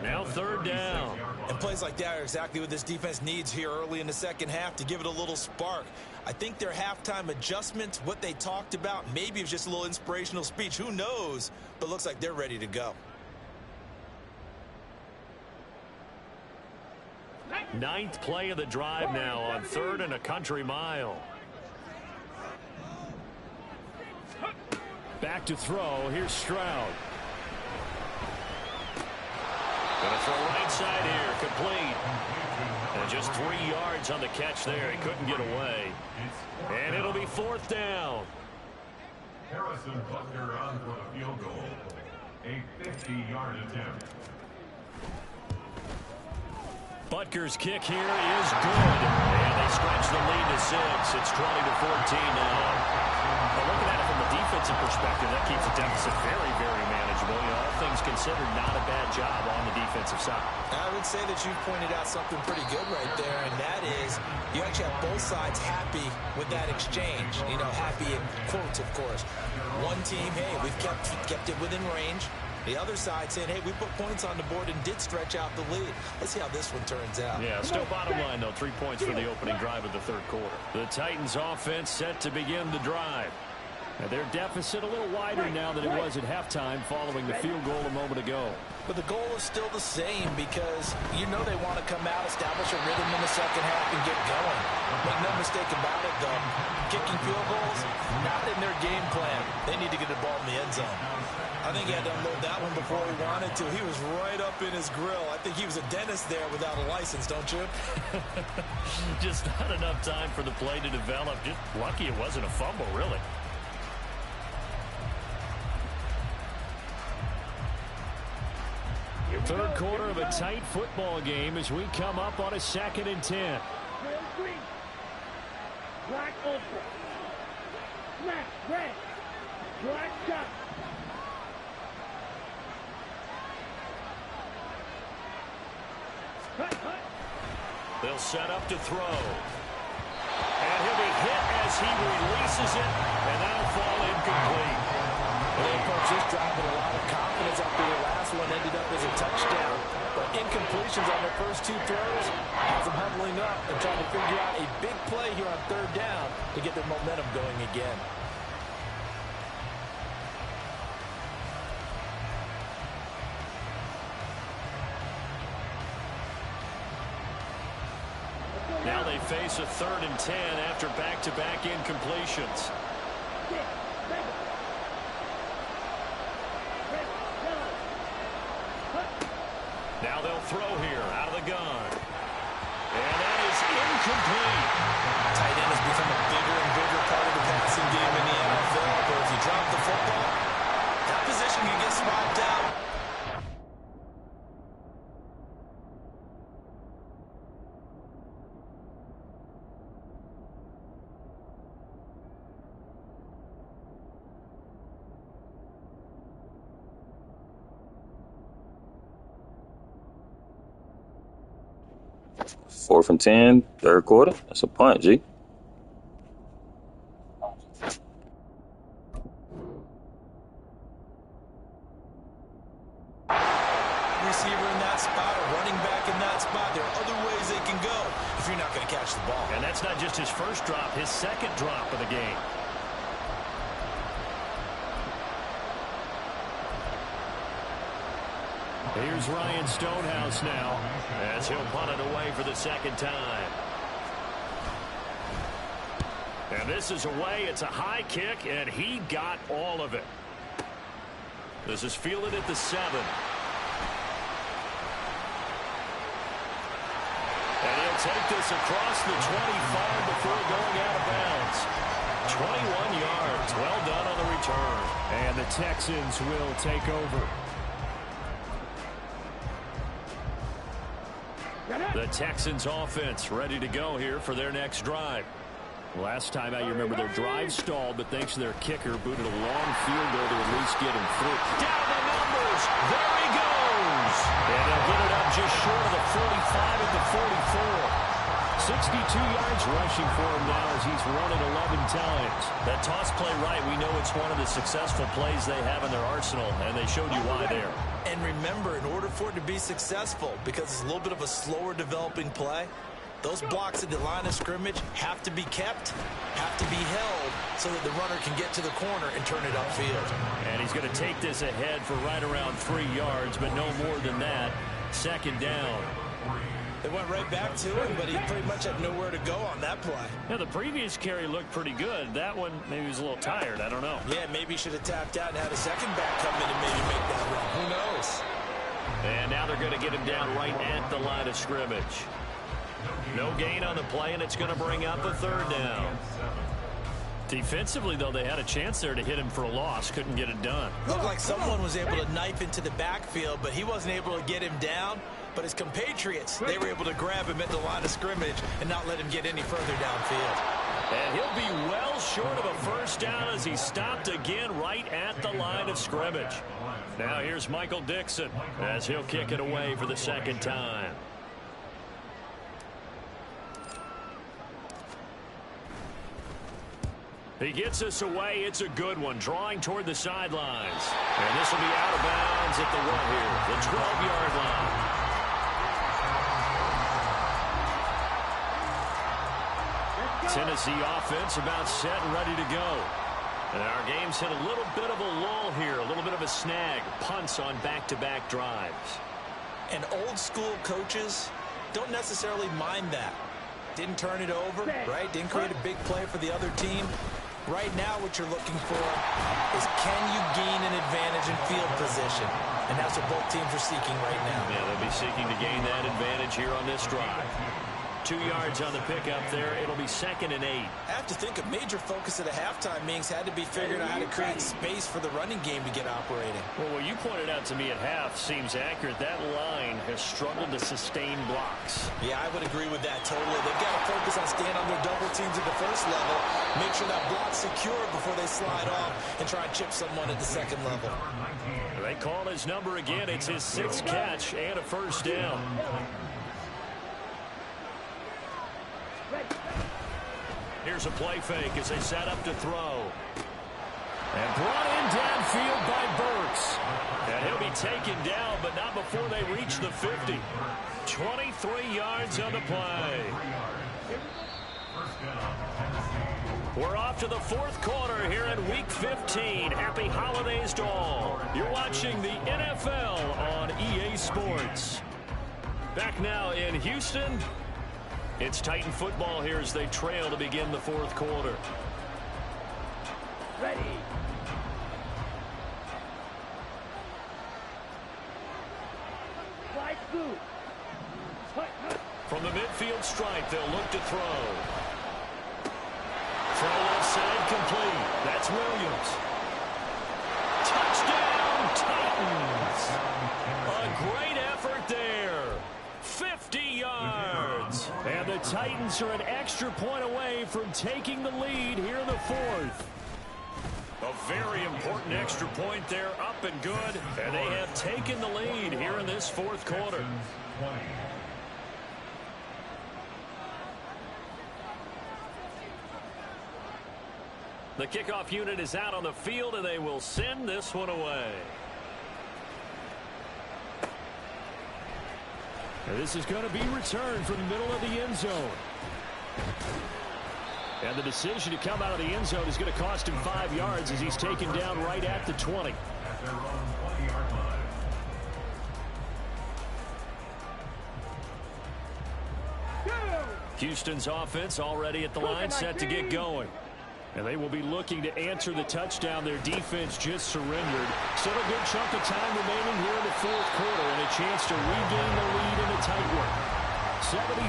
Speaker 8: Now 3rd down.
Speaker 9: And plays like that are exactly what this defense needs here early in the second half to give it a little spark. I think their halftime adjustments, what they talked about, maybe it was just a little inspirational speech. Who knows? But looks like they're ready to go.
Speaker 8: 9th play of the drive now on 3rd and a country mile. Back to throw. Here's Stroud. Gonna throw right side here. Complete. And just 3 yards on the catch there. He couldn't get away. And it'll be 4th down.
Speaker 13: Harrison Butker on for the field goal. A 50-yard attempt.
Speaker 8: Butker's kick here is good. And they stretch the lead to 6. It's 20-14 now. But looking at it from a defensive perspective, that keeps the deficit very, very manageable. You know, all things considered, not a bad job on the defensive side.
Speaker 9: I would say that you've pointed out something pretty good right there, and that is you actually have both sides happy with that exchange. You know, happy in quotes, of course. One team, hey, we've kept it within range. The other side saying, hey, we put points on the board and did stretch out the lead. Let's see how this one turns out.
Speaker 8: Yeah, still bottom line, though. 3 points for the opening drive of the 3rd quarter. The Titans offense set to begin the drive. And their deficit a little wider now than it was at halftime following the field goal a moment ago.
Speaker 9: But the goal is still the same, because you know they want to come out, establish a rhythm in the second half, and get going. Make no mistake about it, though. Kicking field goals, not in their game plan. They need to get the ball in the end zone. I think he had to unload that one before he wanted to. He was right up in his grill. I think he was a dentist there without a license, don't you?
Speaker 8: Just not enough time for the play to develop. Just lucky it wasn't a fumble, really. Third quarter of a tight football game as we come up on a 2nd and 10.
Speaker 12: Black ultra. Snap, red. Black shot.
Speaker 8: They'll set up to throw. And he'll be hit as he releases it, and that'll fall incomplete.
Speaker 11: Well, folks, this drive with a lot of confidence after the last one ended up as a touchdown. But incompletions on their first 2 throws has them huddling up and trying to figure out a big play here on 3rd down to get their momentum going again.
Speaker 8: Now they face a 3rd and 10 after back-to-back incompletions. Now they'll throw here out of the gun. And that is incomplete.
Speaker 9: Tight end has become a bigger and bigger part of the passing game in the NFL. But if you drop the football, that position can get swapped out.
Speaker 14: Fourth and 10, 3rd quarter. That's a punt, G.
Speaker 9: Receiver in that spot, a running back in that spot. There are other ways they can go if you're not going to catch the ball.
Speaker 8: And that's not just his first drop, his 2nd drop of the game. Here's Ryan Stonehouse now as he'll punt it away for the 2nd time. And this is away. It's a high kick, and he got all of it. This is fielded at the 7. And he'll take this across the 25 before going out of bounds. 21 yards. Well done on the return. And the Texans will take over. The Texans offense ready to go here for their next drive. Last time out, you remember their drive stalled, but thanks to their kicker, booted a long field goal to at least get him through. Down the numbers. There he goes. And they'll get it up just short of the 45 at the 44. 62 yards rushing for him now as he's run it 11 times. That toss play right, we know it's one of the successful plays they have in their arsenal, and they showed you why there.
Speaker 9: And remember, in order for it to be successful, because it's a little bit of a slower developing play, those blocks at the line of scrimmage have to be kept, have to be held, so that the runner can get to the corner and turn it upfield.
Speaker 8: And he's going to take this ahead for right around 3 yards, but no more than that. 2nd down.
Speaker 9: They went right back to him, but he pretty much had nowhere to go on that play.
Speaker 8: Yeah, the previous carry looked pretty good. That one, maybe he was a little tired. I don't know.
Speaker 9: Yeah, maybe he should have tapped out and had a second back come in and maybe make that run. Who knows?
Speaker 8: And now they're going to get him down right at the line of scrimmage. No gain on the play, and it's going to bring up a 3rd down. Defensively, though, they had a chance there to hit him for a loss. Couldn't get it done.
Speaker 9: Looked like someone was able to knife into the backfield, but he wasn't able to get him down. But his compatriots, they were able to grab him at the line of scrimmage and not let him get any further downfield.
Speaker 8: And he'll be well short of a 1st down as he stopped again right at the line of scrimmage. Now here's Michael Dixon as he'll kick it away for the 2nd time. He gets us away. It's a good one, drawing toward the sidelines. And this will be out of bounds at the 1 here, the 12-yard line. Tennessee offense about set and ready to go. And our game's hit a little bit of a lull here, a little bit of a snag. Punts on back-to-back drives.
Speaker 9: And old-school coaches don't necessarily mind that. Didn't turn it over, right? Didn't create a big play for the other team. Right now what you're looking for is can you gain an advantage in field position? And that's what both teams are seeking right now.
Speaker 8: Yeah, they'll be seeking to gain that advantage here on this drive. 2 yards on the pickup there. It'll be 2nd and 8.
Speaker 9: I have to think a major focus of the halftime meetings had to be figuring out how to create space for the running game to get operating.
Speaker 8: Well, what you pointed out to me at half seems accurate. That line has struggled to sustain blocks.
Speaker 9: Yeah, I would agree with that totally. They've got to focus on staying on their double teams at the first level, make sure that block's secure before they slide off and try and chip someone at the second level.
Speaker 8: They call his number again. It's his 6th catch and a first down. Here's a play fake as they set up to throw. And brought in downfield by Burks. And he'll be taken down, but not before they reach the 50. 23 yards on the play. We're off to the 4th quarter here in Week 15. Happy holidays to all. You're watching the NFL on EA Sports. Back now in Houston. It's Titan football here as they trail to begin the 4th quarter.
Speaker 12: Ready. Slide through.
Speaker 8: From the midfield stripe, they'll look to throw. Throw left side complete. That's Williams. Touchdown, Titans. A great effort there. 50 yards. And the Titans are an extra point away from taking the lead here in the 4th. A very important extra point there, up and good. And they have taken the lead here in this 4th quarter. The kickoff unit is out on the field, and they will send this one away. And this is going to be returned from the middle of the end zone. And the decision to come out of the end zone is going to cost him 5 yards as he's taken down right at the 20.
Speaker 13: At their own 20-yard line.
Speaker 8: Houston's offense already at the line, set to get going. And they will be looking to answer the touchdown. Their defense just surrendered. Still a good chunk of time remaining here in the 4th quarter and a chance to regain the lead in a tight one. 73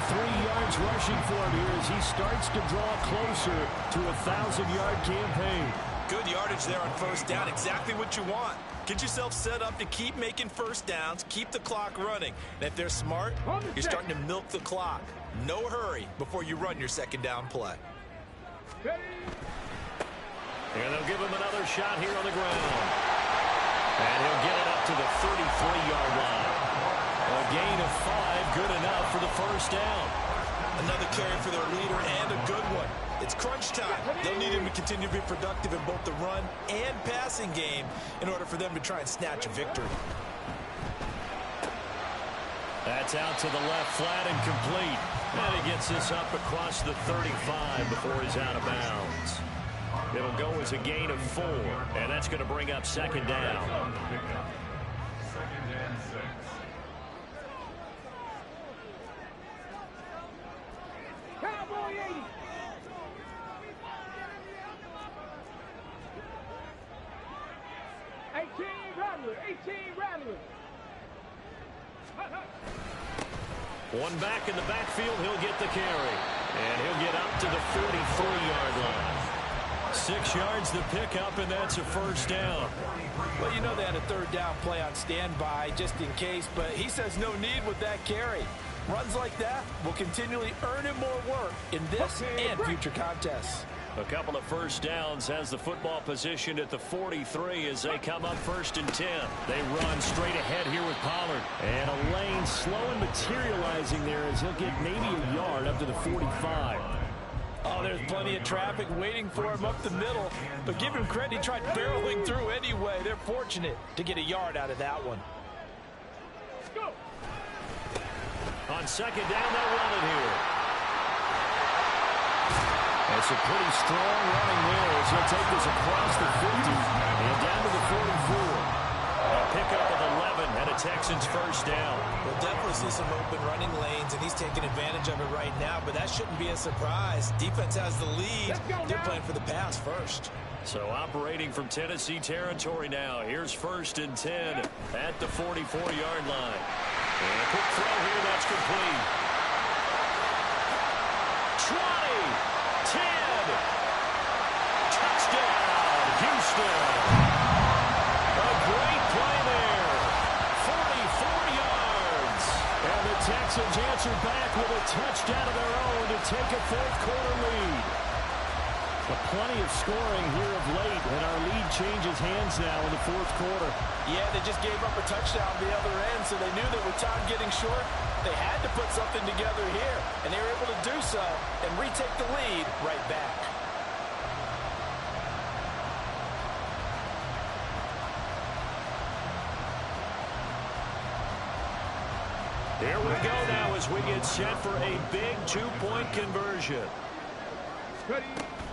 Speaker 8: yards rushing for him here as he starts to draw closer to a 1,000-yard campaign.
Speaker 9: Good yardage there on first down. Exactly what you want. Get yourself set up to keep making first downs, keep the clock running. And if they're smart, you're starting to milk the clock. No hurry before you run your second down play.
Speaker 8: And they'll give him another shot here on the ground. And he'll get it up to the 33-yard line. A gain of 5, good enough for the first down.
Speaker 9: Another carry for their leader and a good one. It's crunch time. They'll need him to continue to be productive in both the run and passing game in order for them to try and snatch a victory.
Speaker 8: That's out to the left, flat and complete. And he gets this up across the 35 before he's out of bounds. It'll go as a gain of 4, and that's going to bring up second down.
Speaker 13: 2nd and 6.
Speaker 12: Cowboy 80.
Speaker 8: One back in the backfield, he'll get the carry. And he'll get up to the 43-yard line. 6 yards the pickup, and that's a first down.
Speaker 11: Well, you know they had a third down play on standby just in case, but he says no need with that carry. Runs like that will continually earn him more work in this and future contests.
Speaker 8: A couple of first downs has the football positioned at the 43 as they come up 1st and 10. They run straight ahead here with Pollard. And a lane slow and materializing there as he'll get maybe a yard up to the 45.
Speaker 11: Oh, there's plenty of traffic waiting for him up the middle. But give him credit, he tried barreling through anyway. They're fortunate to get a yard out of that one.
Speaker 12: Go.
Speaker 8: On second down, they'll run it here. It's a pretty strong running there as he'll take this across the 50 and down to the 44. A pickup of 11 and a Texans first down.
Speaker 9: We'll definitely see some open running lanes, and he's taking advantage of it right now, but that shouldn't be a surprise. Defense has the lead. They're playing for the pass first.
Speaker 8: So operating from Tennessee territory now. Here's 1st and 10 at the 44-yard line. And a quick throw here, that's complete. Texans answer back with a touchdown of their own to take a fourth-quarter lead. But plenty of scoring here of late, and our lead changes hands now in the fourth quarter.
Speaker 11: Yeah, they just gave up a touchdown the other end, so they knew that with time getting short, they had to put something together here, and they were able to do so and retake the lead right back.
Speaker 8: Here we go now as we get set for a big two-point conversion.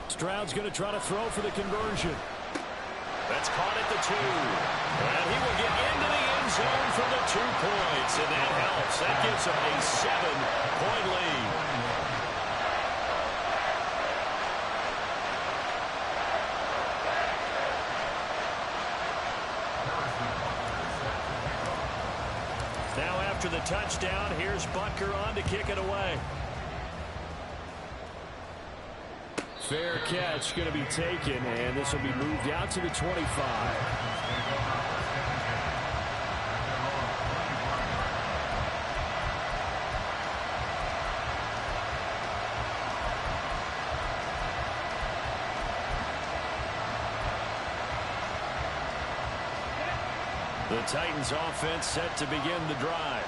Speaker 8: Stroud's going to try to throw for the conversion. That's caught at the 2. And he will get into the end zone for the 2 points. And that helps. That gives him a 7-point lead. Now after the touchdown, here's Butker on to kick it away. Fair catch going to be taken, and this will be moved out to the 25. The Titans offense set to begin the drive.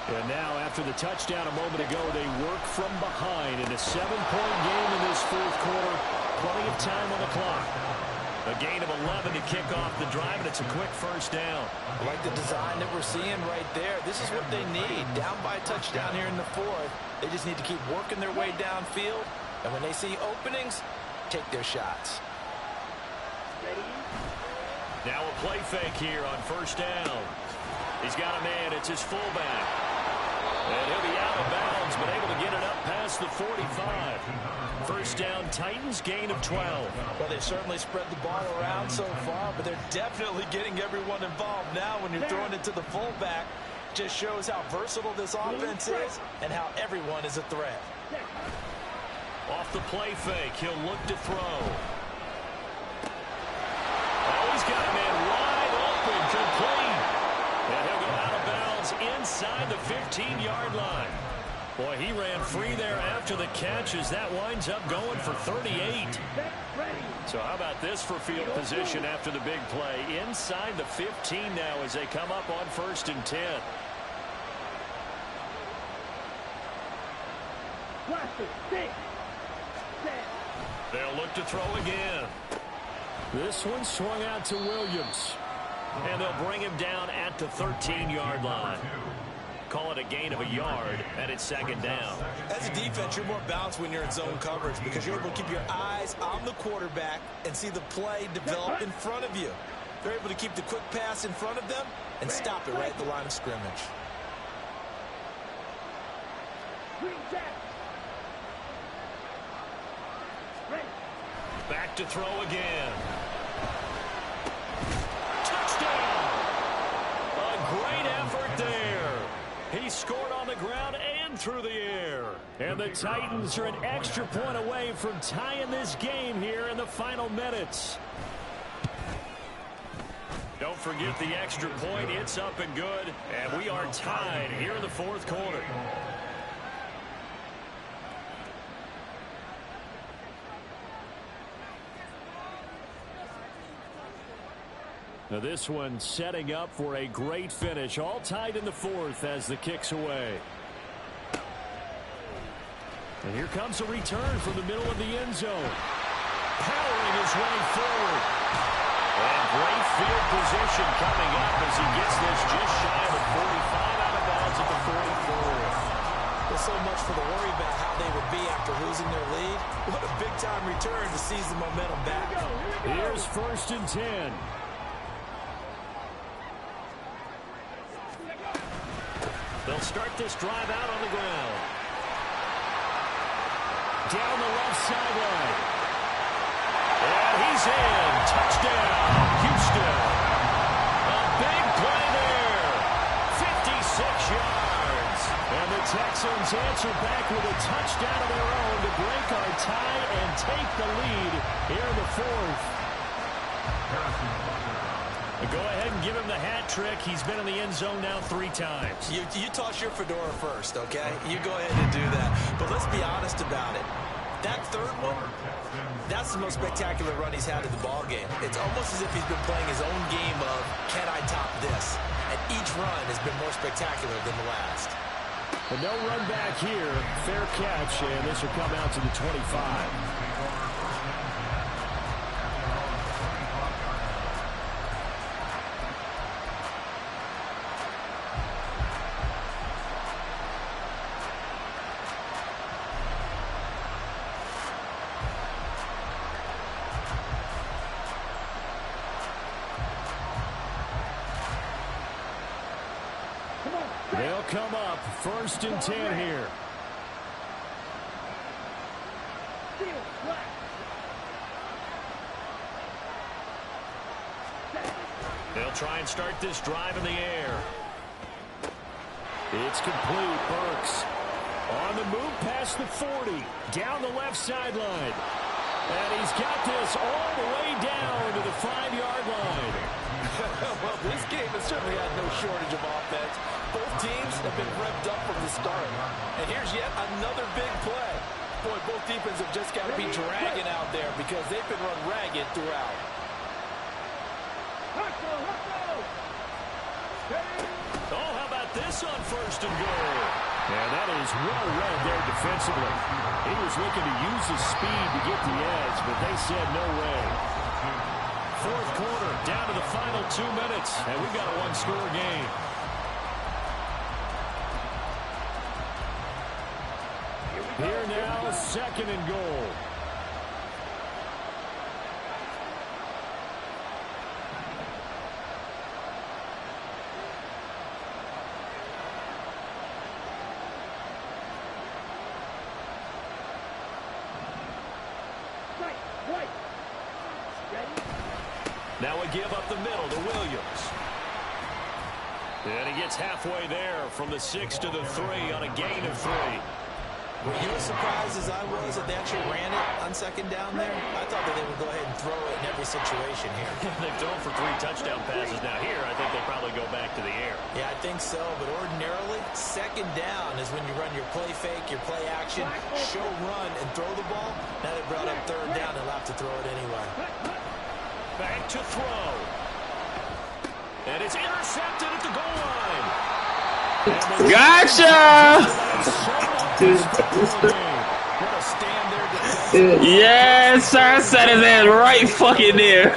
Speaker 8: And now, after the touchdown a moment ago, they work from behind in a 7-point game in this fourth quarter. Plenty of time on the clock. A gain of 11 to kick off the drive, and it's a quick first down.
Speaker 11: I like the design that we're seeing right there. This is what they need. Down by a touchdown here in the fourth. They just need to keep working their way downfield. And when they see openings, take their shots.
Speaker 8: Now a play fake here on first down. He's got a man. It's his fullback. And he'll be out of bounds, but able to get it up past the 45. First down, Titans, gain of 12.
Speaker 11: Well, they've certainly spread the ball around so far, but they're definitely getting everyone involved now when you're throwing it to the fullback. Just shows how versatile this offense is and how everyone is a threat.
Speaker 8: Off the play fake, he'll look to throw. Oh, he's got a man wide open, complete. And he'll go out of bounds inside the 15-yard line. Boy, he ran free there after the catch as that winds up going for 38. So how about this for field position after the big play? Inside the 15 now as they come up on 1st and 10. They'll look to throw again. This one swung out to Williams. And they'll bring him down at the 13-yard line. Call it a gain of a yard, and it's 2nd down.
Speaker 9: As a defense, you're more balanced when you're in zone coverage because you're able to keep your eyes on the quarterback and see the play develop in front of you. They're able to keep the quick pass in front of them and stop it right at the line of scrimmage.
Speaker 8: Back to throw again. Touchdown! A great effort there. He scored on the ground and through the air. And the Titans are an extra point away from tying this game here in the final minutes. Don't forget the extra point. It's up and good. And we are tied here in the fourth quarter. Now this one setting up for a great finish. All tied in the fourth as the kick's away. And here comes a return from the middle of the end zone. Powering his way forward. And great field position coming up as he gets this just shy of 45 out of bounds at the 44.
Speaker 9: Well, so much for the worry about how they would be after losing their lead. What a big-time return to seize the momentum back.
Speaker 8: Here's 1st and 10. They'll start this drive out on the ground. Down the left sideline. And he's in. Touchdown, Houston. A big play there. 56 yards. And the Texans answer back with a touchdown of their own to break our tie and take the lead here in the fourth. Go ahead and give him the hat trick. He's been in the end zone now 3 times.
Speaker 9: You toss your fedora first, okay? You go ahead and do that. But let's be honest about it. That third one, that's the most spectacular run he's had in the ballgame. It's almost as if he's been playing his own game of, can I top this? And each run has been more spectacular than the last.
Speaker 8: But no run back here. Fair catch, and this will come out to the 25. They'll come up 1st and 10 here. They'll try and start this drive in the air. It's complete. Burks on the move past the 40. Down the left sideline. And he's got this all the way down to the 5-yard line.
Speaker 11: Well, this game has certainly had no shortage of offense. Both teams have been revved up from the start. And here's yet another big play. Boy, both defenses have just got to be dragging out there because they've been run ragged throughout.
Speaker 8: Oh, how about this on 1st and goal? And that is well read there defensively. He was looking to use his speed to get the edge, but they said no way. 4th quarter, down to the final 2 minutes, and we've got a 1-score game. Here now, 2nd and goal. Now we give up the middle to Williams. And he gets halfway there from the 6 to the 3 on a gain of 3.
Speaker 9: Were you as surprised as I was that they actually ran it on 2nd down there? I thought that they would go ahead and throw it in every situation here.
Speaker 8: They've thrown for 3 touchdown passes. Now here, I think they probably go back to the air.
Speaker 9: Yeah, I think so. But ordinarily, 2nd down is when you run your play fake, your play action, show run, and throw the ball. Now they brought up 3rd down. They'll have to throw it anyway.
Speaker 8: Back to throw. And it's intercepted at the goal line.
Speaker 14: Gotcha! Yes, sir. I set his ass right fucking there.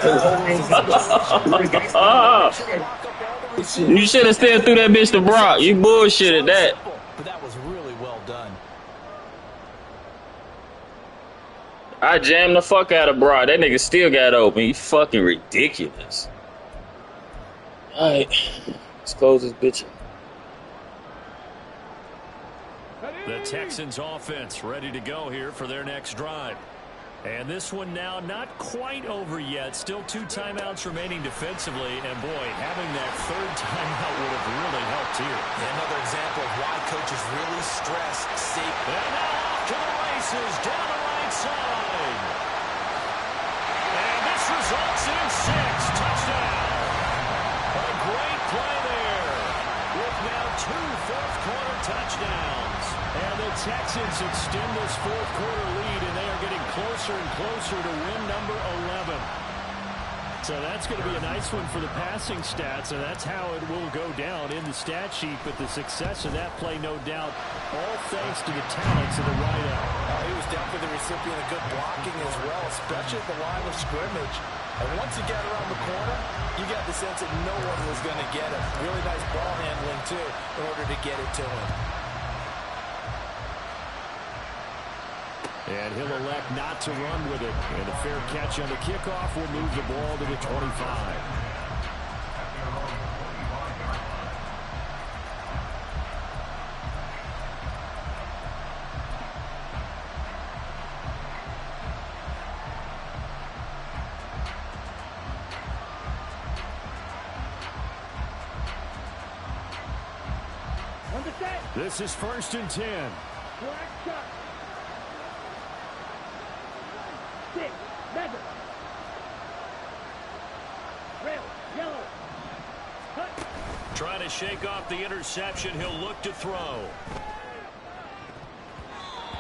Speaker 14: You should have still threw that bitch to Brock. You bullshitted that.
Speaker 9: But that was really well done.
Speaker 14: I jammed the fuck out of Brock. That nigga still got open. You fucking ridiculous. Alright. Let's close this bitch.
Speaker 8: The Texans offense ready to go here for their next drive. And this one now not quite over yet. Still 2 timeouts remaining defensively. And boy, having that 3rd timeout would have really helped here.
Speaker 9: Another example of why coaches really stress safety.
Speaker 8: And now off to the races down the right side. And this results in 6 touchdowns. A great play there. With now 2 fourth-quarter touchdowns. And the Texans extend this 4th-quarter lead, and they are getting closer and closer to win number 11. So that's going to be a nice one for the passing stats, and that's how it will go down in the stat sheet. But the success of that play, no doubt, all thanks to the talents of the wideout.
Speaker 11: He was definitely the recipient of good blocking as well, especially at the line of scrimmage. And once he got around the corner, you got the sense that no one was going to get him. Really nice ball handling, too, in order to get it to him.
Speaker 8: And he'll elect not to run with it. And a fair catch on the kickoff will move the ball to the 25. This is 1st and 10. Trying to shake off the interception. He'll look to throw.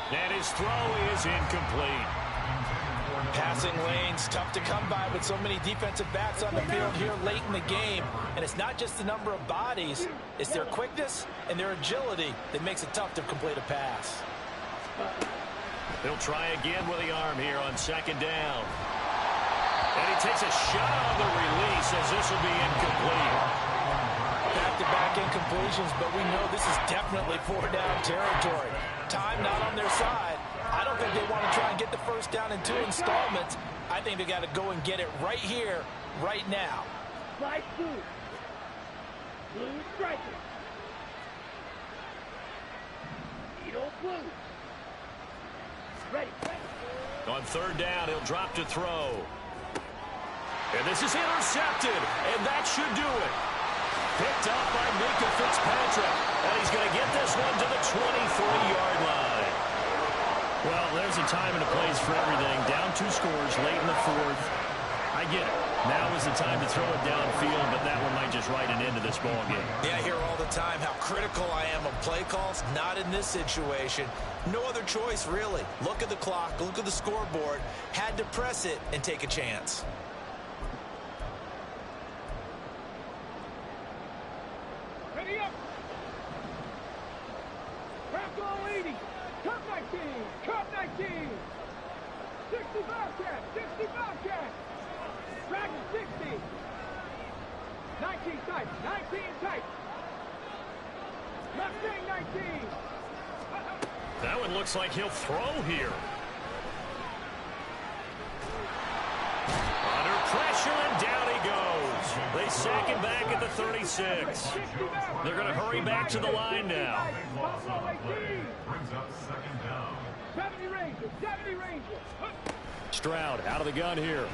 Speaker 8: And his throw is incomplete.
Speaker 9: Passing lanes, tough to come by with so many defensive backs on the field here late in the game. And it's not just the number of bodies, it's their quickness and their agility that makes it tough to complete a pass.
Speaker 8: He'll try again with the arm here on second down. And he takes a shot on the release as this will be incomplete.
Speaker 9: Back-to-back incompletions, but we know this is definitely four-down territory. Time not on their side. I don't think they want to try and get the first down in 2 installments. I think they got to go and get it right here, right now.
Speaker 12: Slide blue. Blue striker. Needle blue. Ready.
Speaker 8: On third down, he'll drop to throw. And this is intercepted, and that should do it. Picked up by Mika Fitzpatrick, and he's going to get this one to the 23-yard line. Well, there's a time and a place for everything. Down 2 scores late in the fourth. I get it. Now is the time to throw it downfield, but that one might just write an end to this ball game.
Speaker 9: Yeah, I hear all the time how critical I am of play calls. Not in this situation. No other choice, really. Look at the clock, look at the scoreboard. Had to press it and take a chance.
Speaker 12: Ready up. Crack all 80. Cut 19. Cut 19. 60 Bobcat. 60 Bobcat. Dragon 60. 19 tight. 19 tight. Mustang 19.
Speaker 8: That one looks like he'll throw here. Under pressure, and down he goes. They sack him back at the 36. They're going to hurry back to the line now.
Speaker 13: Brings up second down.
Speaker 12: 70 Rangers. 70 Rangers.
Speaker 8: Stroud out of the gun here.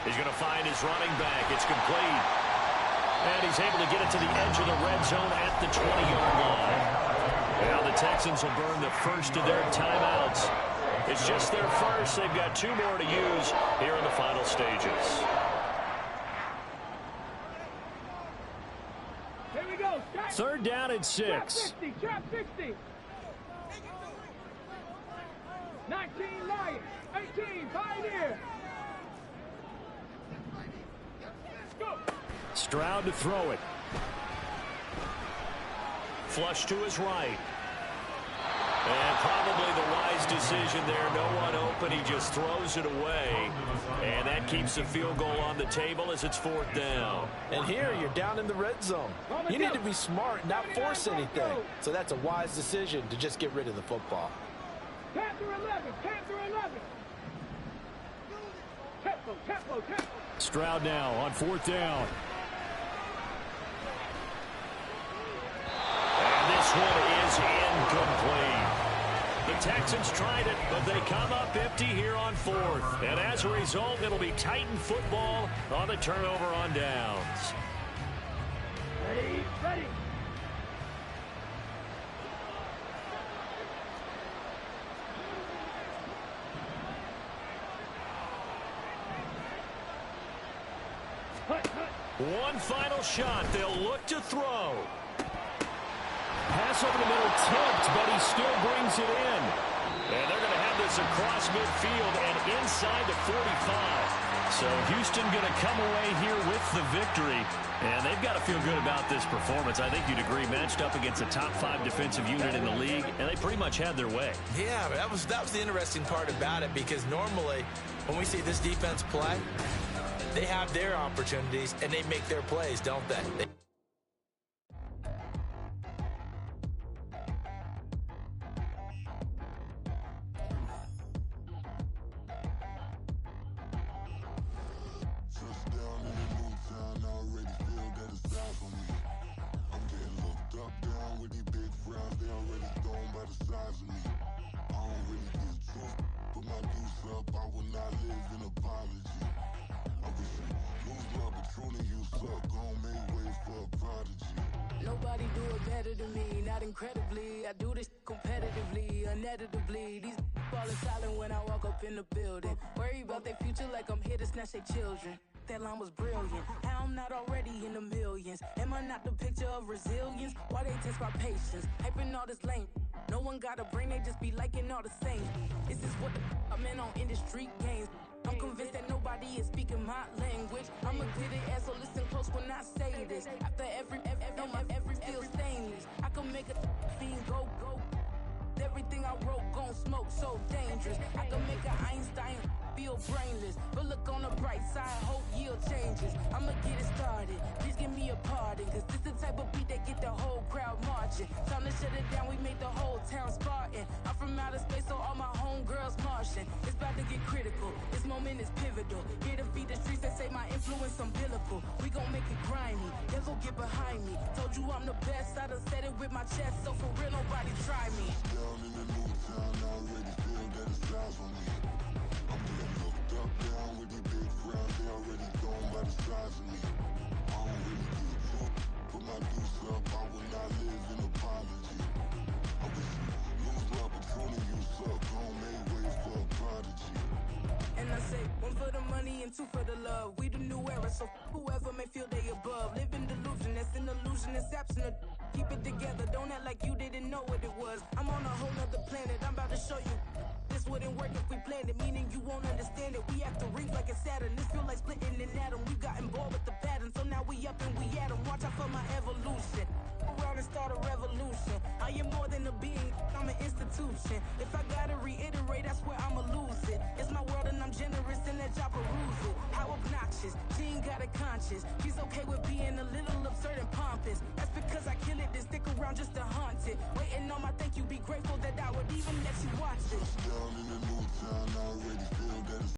Speaker 8: He's going to find his running back. It's complete. And he's able to get it to the edge of the red zone at the 20-yard line. Now the Texans will burn the first of their timeouts. It's just their first. They've got 2 more to use here in the final stages.
Speaker 12: Here we go.
Speaker 8: Third down and 6.
Speaker 12: Trap 60. Trap 60. 19 Lions. 18 Pioneer. Go.
Speaker 8: Stroud to throw it. Flush to his right. And probably the wise decision there. No one open. He just throws it away. And that keeps the field goal on the table as it's 4th down.
Speaker 9: And here you're down in the red zone. You need to be smart, not force anything. So that's a wise decision to just get rid of the football.
Speaker 12: Panther 11. Panther 11. Tempo, tempo, tempo.
Speaker 8: Stroud now on 4th down. And this one is incomplete. The Texans tried it, but they come up empty here on 4th. And as a result, it'll be Titan football on the turnover on downs.
Speaker 12: Ready, ready.
Speaker 8: One final shot. They'll look to throw. Pass over the middle tipped, but he still brings it in. And they're going to have this across midfield and inside the 45. So Houston going to come away here with the victory. And they've got to feel good about this performance. I think you'd agree, matched up against a top 5 defensive unit in the league, and they pretty much had their way.
Speaker 9: Yeah, that was the interesting part about it, because normally when we see this defense play, they have their opportunities and they make their plays, don't they?
Speaker 15: Nobody do it better than me, not incredibly. I do this competitively, uneditably. These falling silent when I walk up in the building. Worry about their future like I'm here to snatch their children. That line was brilliant. I I'm not already in the millions? Am I not the picture of resilience? Why they test my patience? Hyping all this lame. No one got a brain, they just be liking all the same. This is what I'm in on industry games. I'm convinced that nobody is speaking my language. I'ma get it as so listen close when I say this. After every feel stainless. I can make a fiend go. Everything I wrote gon' smoke so dangerous. I can make an Einstein feel brainless. But look on the bright side, hope yield changes. I'ma get it started, please give me a pardon. Cause this the type of beat that get the whole crowd marching. Time to shut it down, we made the whole town Spartan. I'm from outer space, so all my homegirls Martian. It's about to get critical, this moment is pivotal. Here to feed the streets that say my influence umbilical. We gon' make it grimy, never get behind me. Told you I'm the best, I done said it with my chest. So for real, nobody try me.
Speaker 16: Down in the new town, I already feel that it's time for me. I'm getting looked up, down with these big crowds. They already gone by the size of me. I don't really give a fuck. Put my deuce up, I will not live in apology. I wish you lose the opportunity, you suck. Don't make way for a prodigy.
Speaker 15: And I say, one for the money and two for the love. We the new era, so whoever may feel they above. Live in delusion, that's an illusion, that's absent of. Keep it together, don't act like you didn't know what it was. I'm on a whole nother planet, I'm about to show you. This wouldn't work if we planned it, meaning you won't understand it. We have to rings like a Saturn, this feel like splitting an atom. We've gotten bored with the pattern, so now we up and we at 'em. Watch out for my evolution. Around and start a revolution. I am more than a being, I'm an institution. If I gotta reiterate, that's where I'ma lose it. It's my world and I'm generous and let y'all peruse it. How obnoxious, she ain't got a conscience. She's okay with being a little absurd and pompous. That's because I kill it, then stick around just to haunt it. Waiting on my thank you, be grateful that I would even let you watch it.
Speaker 16: Down in the new town, I already feel that it's